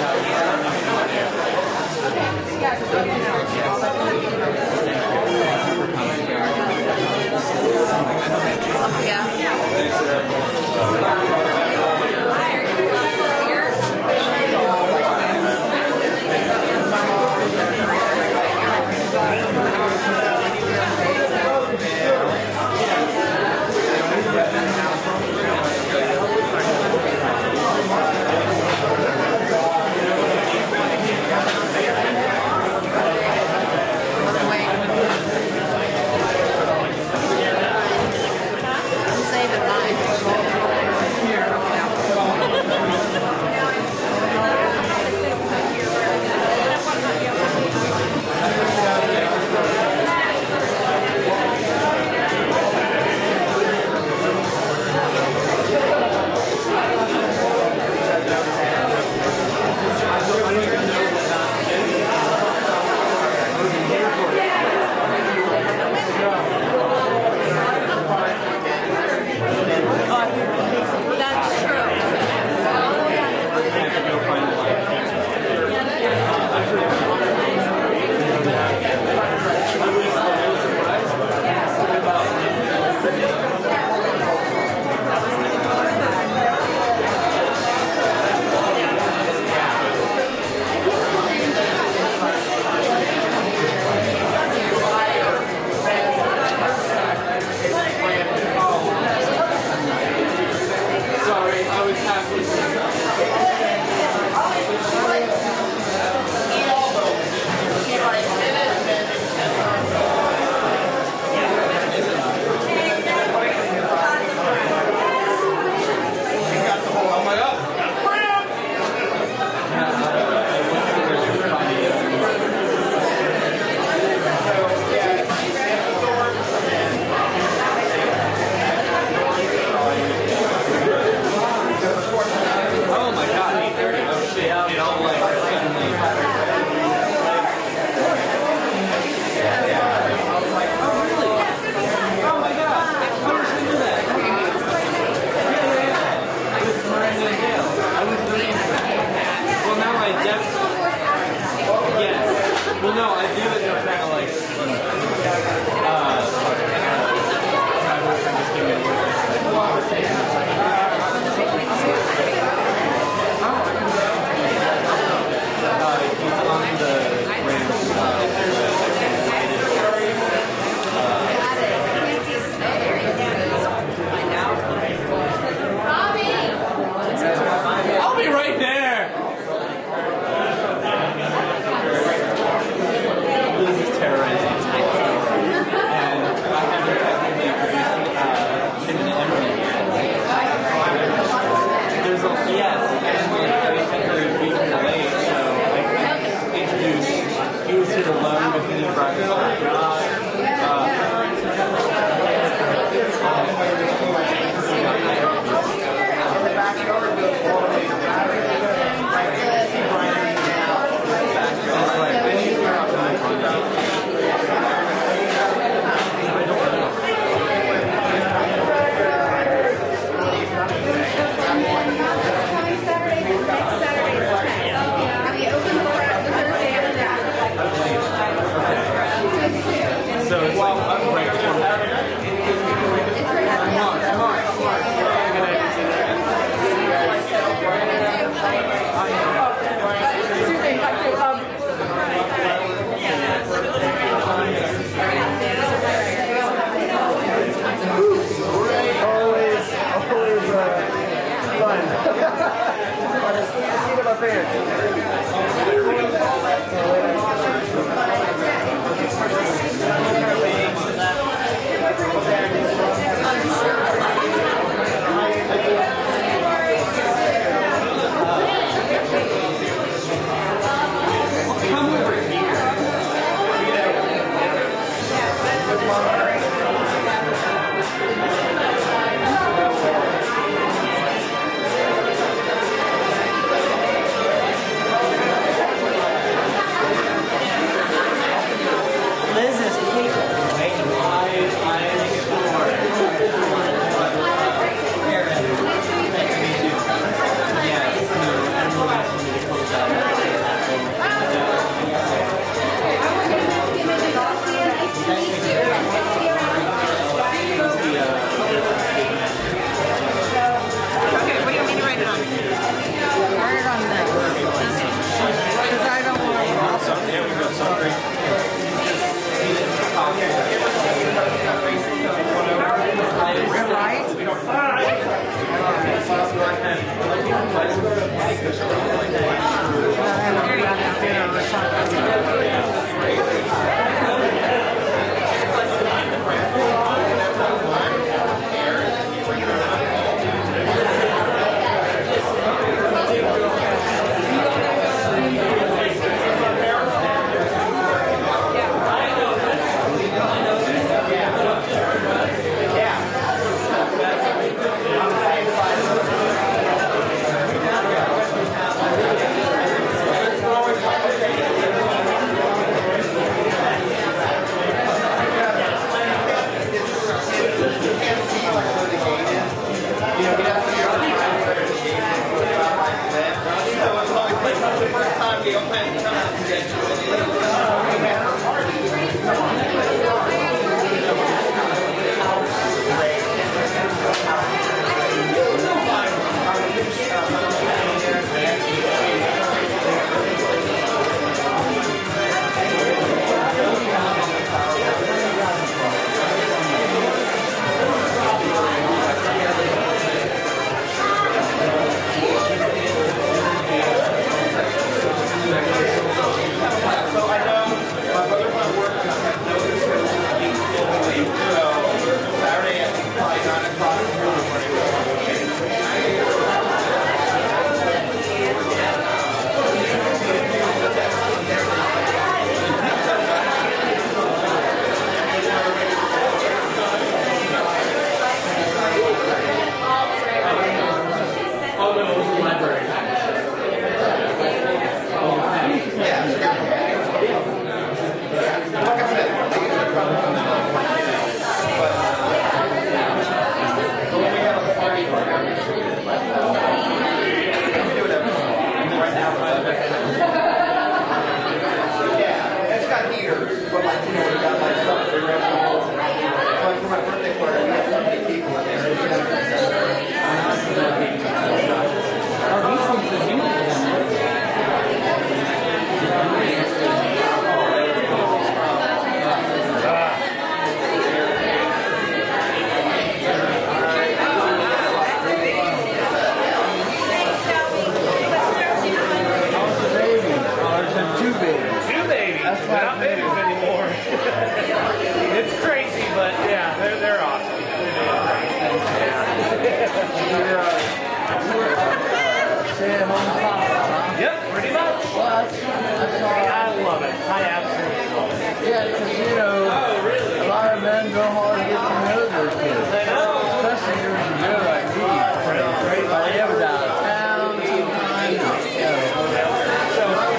He's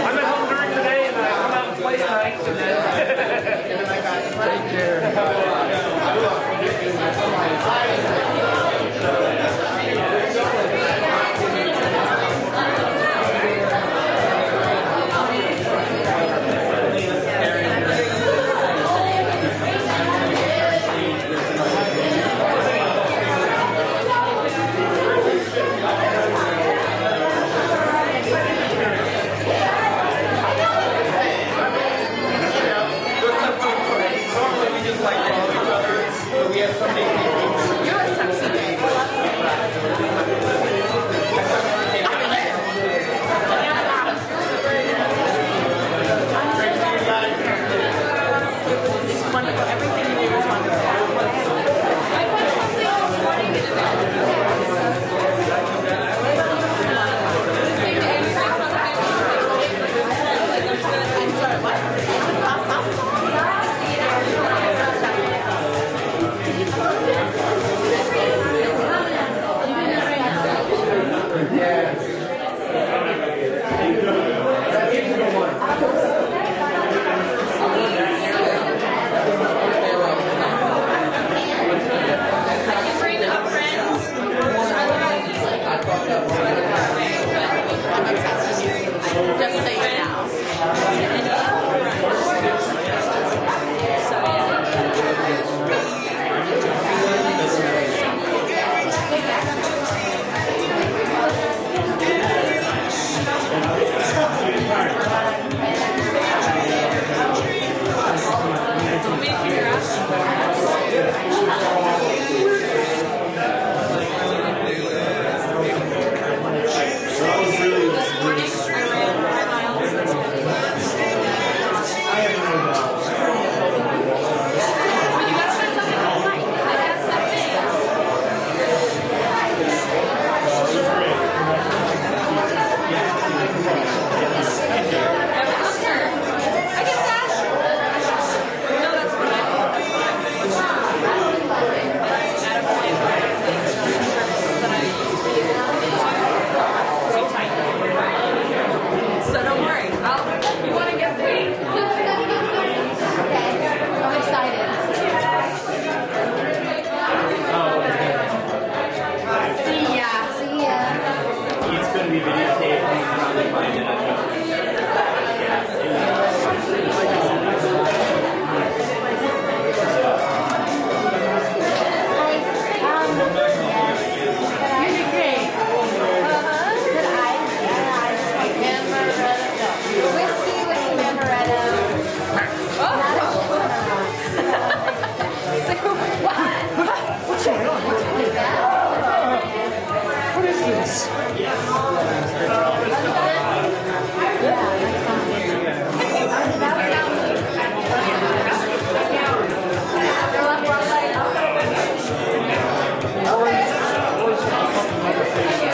I'm at home during the day and I come out and play at night, and then Just so you know. So So don't worry. You want to get free? Okay. I'm excited. See ya. See ya. It's going to be videotaped. You can probably find it. You did great. Good eyes. Amaretto. Whiskey with amaretto. What's going on? What is this?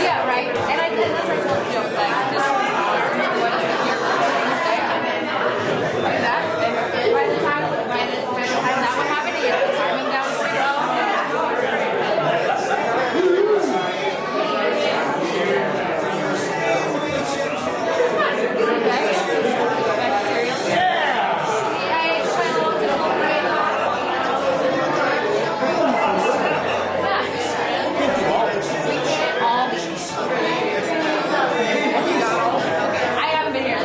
Yeah, right. And I did. That's why I told the joke. Like, just listen to what you're going to say. Like that. And by the time that would happen, you get the timing down pretty well. I haven't been here.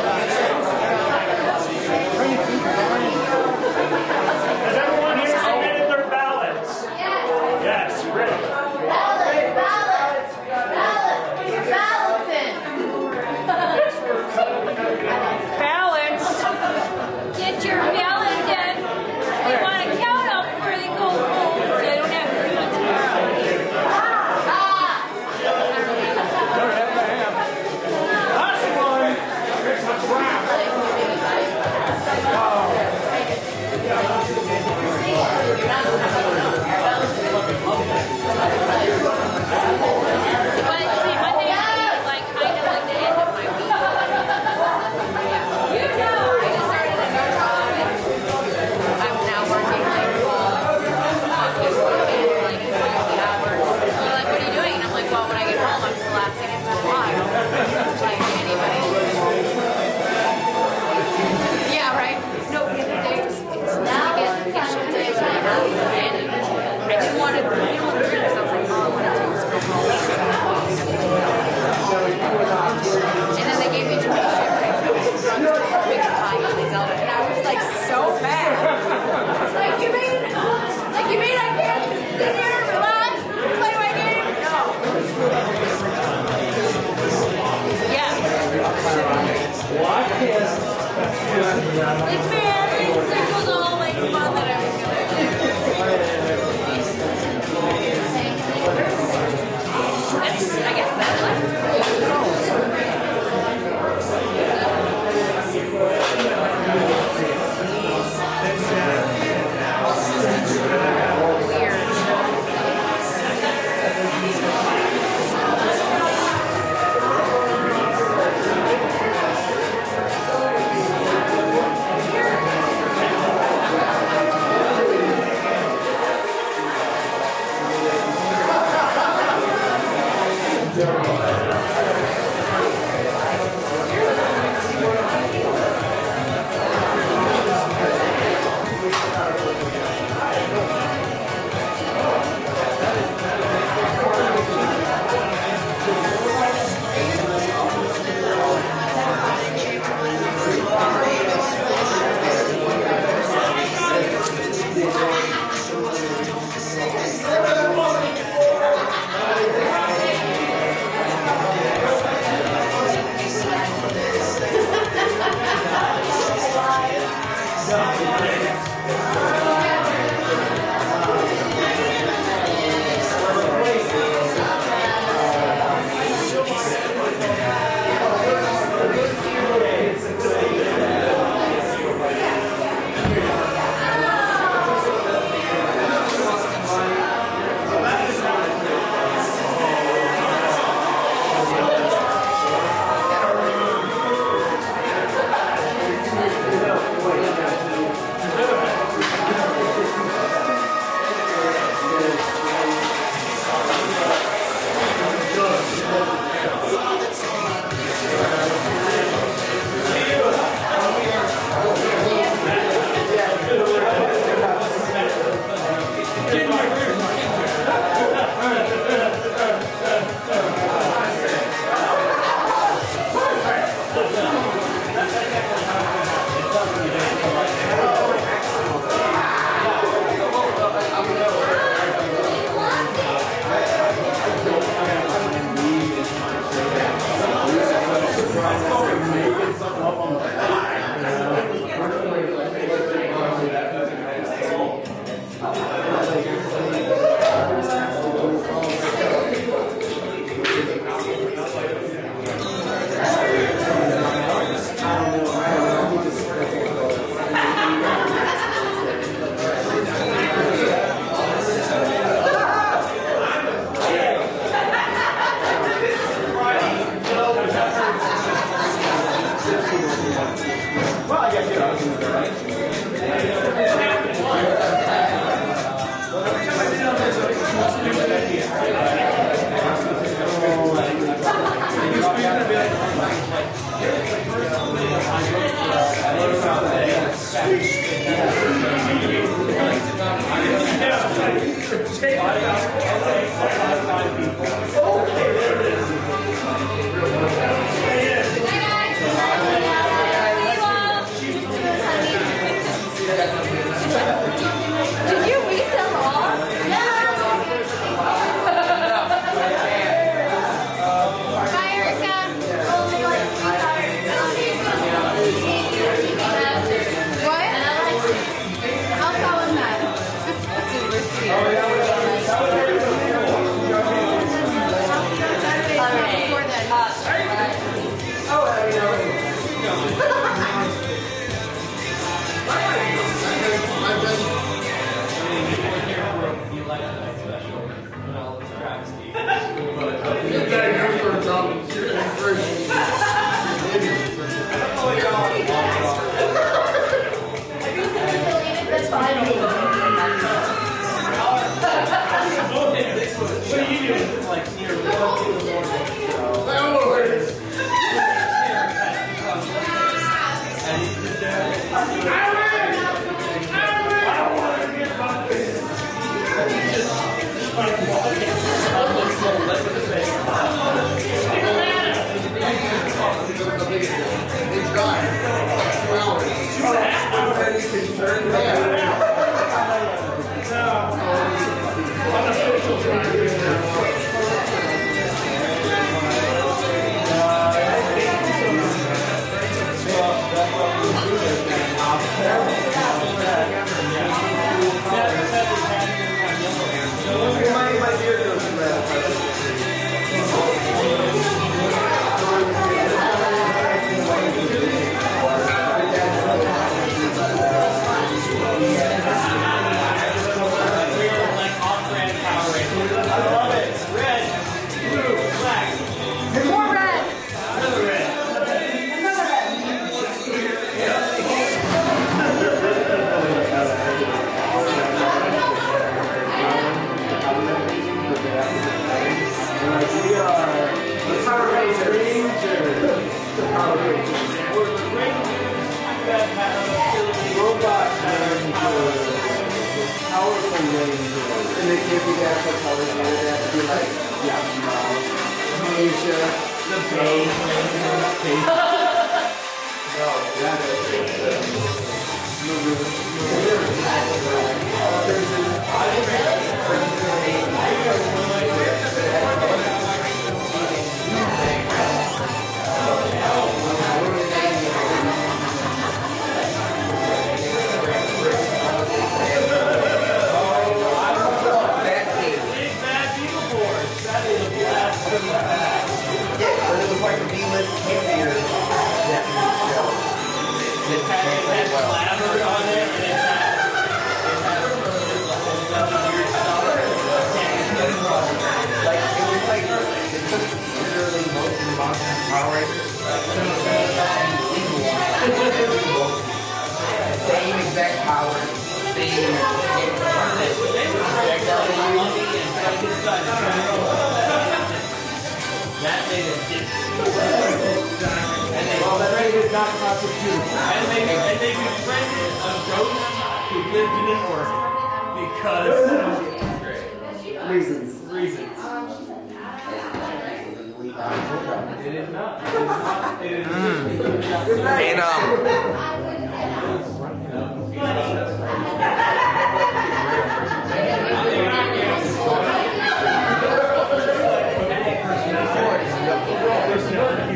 Has everyone here submitted their ballots? Yes, great. Balance. Get your balance in. We want to count up before they go home so they don't have to do it tomorrow. But see, Monday is like kind of like the end of my week. You know, I just started a new job and I'm now working like office and like 50 hours. They're like, what are you doing? And I'm like, well, when I get home, I'm collapsing into a log. Like anybody. Yeah, right? No, the other day it's vacation days and I didn't want to do it because I was like, all I want to do is go home. And then they gave me 20 shivers. Big pie and Zelda. And I was like so mad. Like you mean I can't sit here and relax, play my game? No. Yeah. Like man, it was all like fun that I was gonna do. That's, I guess that's weird. Did you read them all? Hi, Erica. What? How tall is that? Super sweet. Before What are you doing? Like, more red. And they can't be the actual colors, they have to be like, Asia, the Bay, no, Same exact power, same that made it different. well, that made it not prosecuted. And they befriended a ghost who lived in an orphan because Reasons. It is not. It is not. And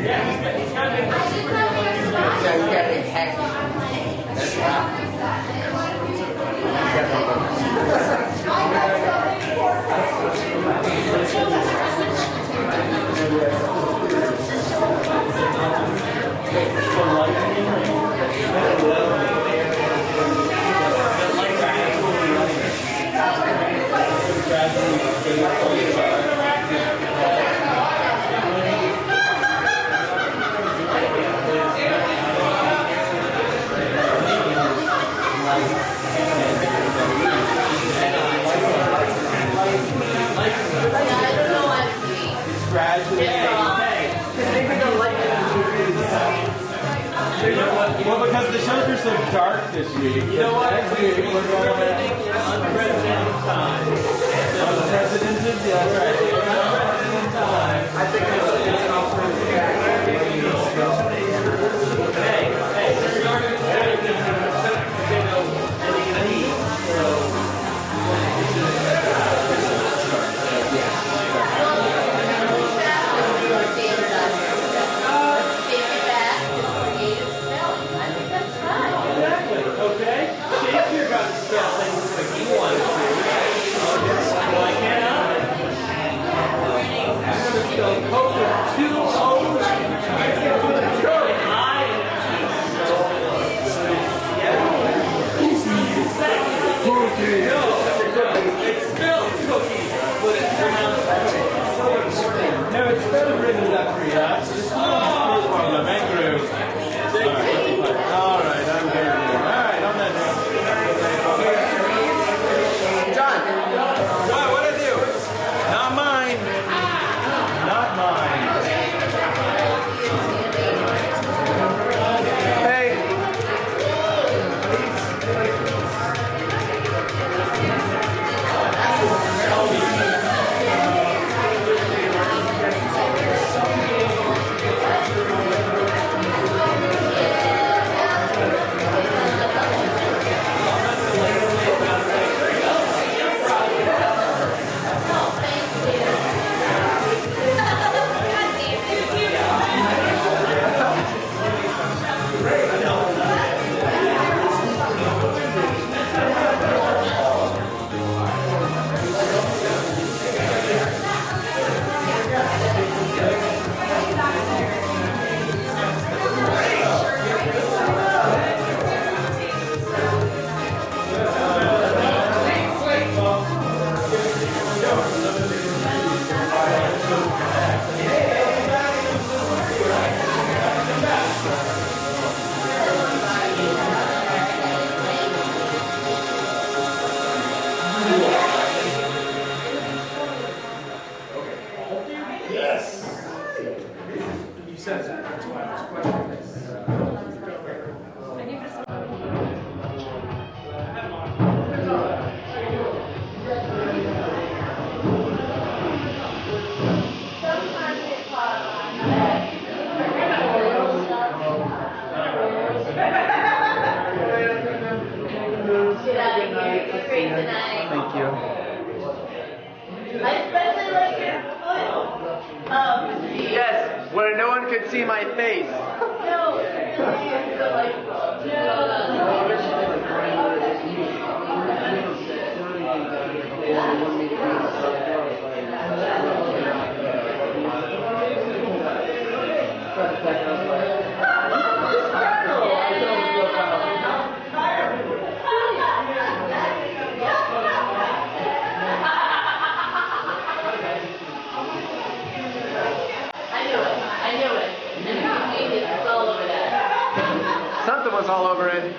Yeah, he's got Well, because the shows are so dark this week. You know what? Next week we're going to Unprecedented time. unprecedented. Yeah, that's right. Unprecedented time. I think it's an opportunity. Hey, we are going to okay? Shakespeare got to spell things like he wanted to. Why can't I? I'm going to spell Coke with 2 O's. Sure, I Cookie. No, it's spelled cookie, but it's pronounced No, it's better written that for you. That's just no problem. Andrew. All right, I'm here. All right, on that note. John. What I do? Not mine. Not mine. Hey. Yes. You said that. That's why I was questioning this. Get out of here. You're great tonight. Thank you. I especially like your foot. Yes, where no one could see my face. No, it's really delightful. I knew it. And genius was all over that. Something was all over it.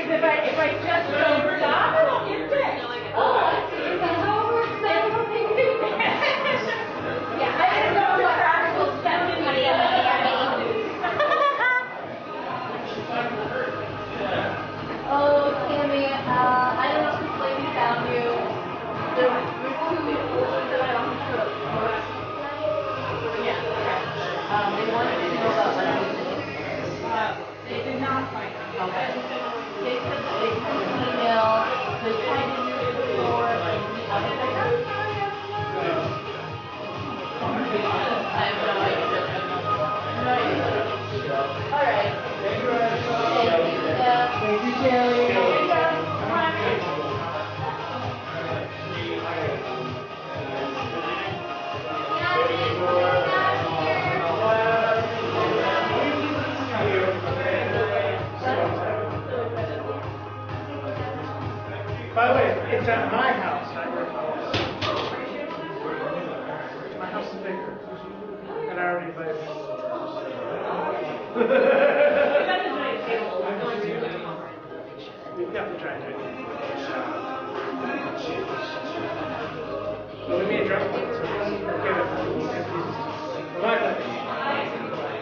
Because if I just don't stop, I won't get sick. Oh, I see. It's a homework Yeah, I didn't know what actual steps to Oh, Tammy, I don't know if this lady found you. There's 2 people that I don't know. Yeah, okay. They wanted to know about what they did not find it. Okay. They sent an email. They tried to use it before. I have no idea. No idea. All right. Thank you, Steph. Thank you, Terry. Here we go. Come on. By the way, it's at my house. My house is bigger. And I already invited We've got to try to do it. Let me address this.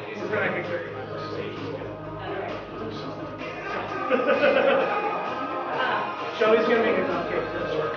This is when I can clear you. Shelly's gonna make a cupcake for this work.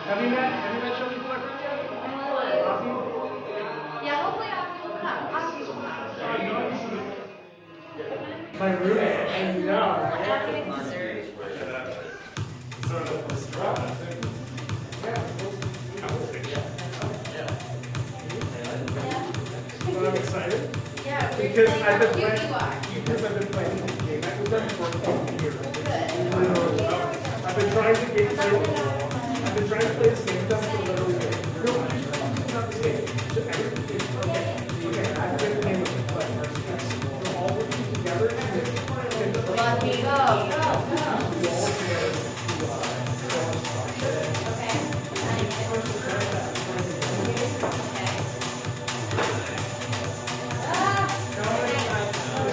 Have you met Shelly's boyfriend yet? Yeah, hopefully I'll come. My roommate. I know. Well, I'm excited. Yeah, because I've been playing this game. I've been for 12 years. I've been trying to get through. I've been trying to play this game for literally years. No, not this game. Okay, I have a game with the players. We're all working together. Lucky go.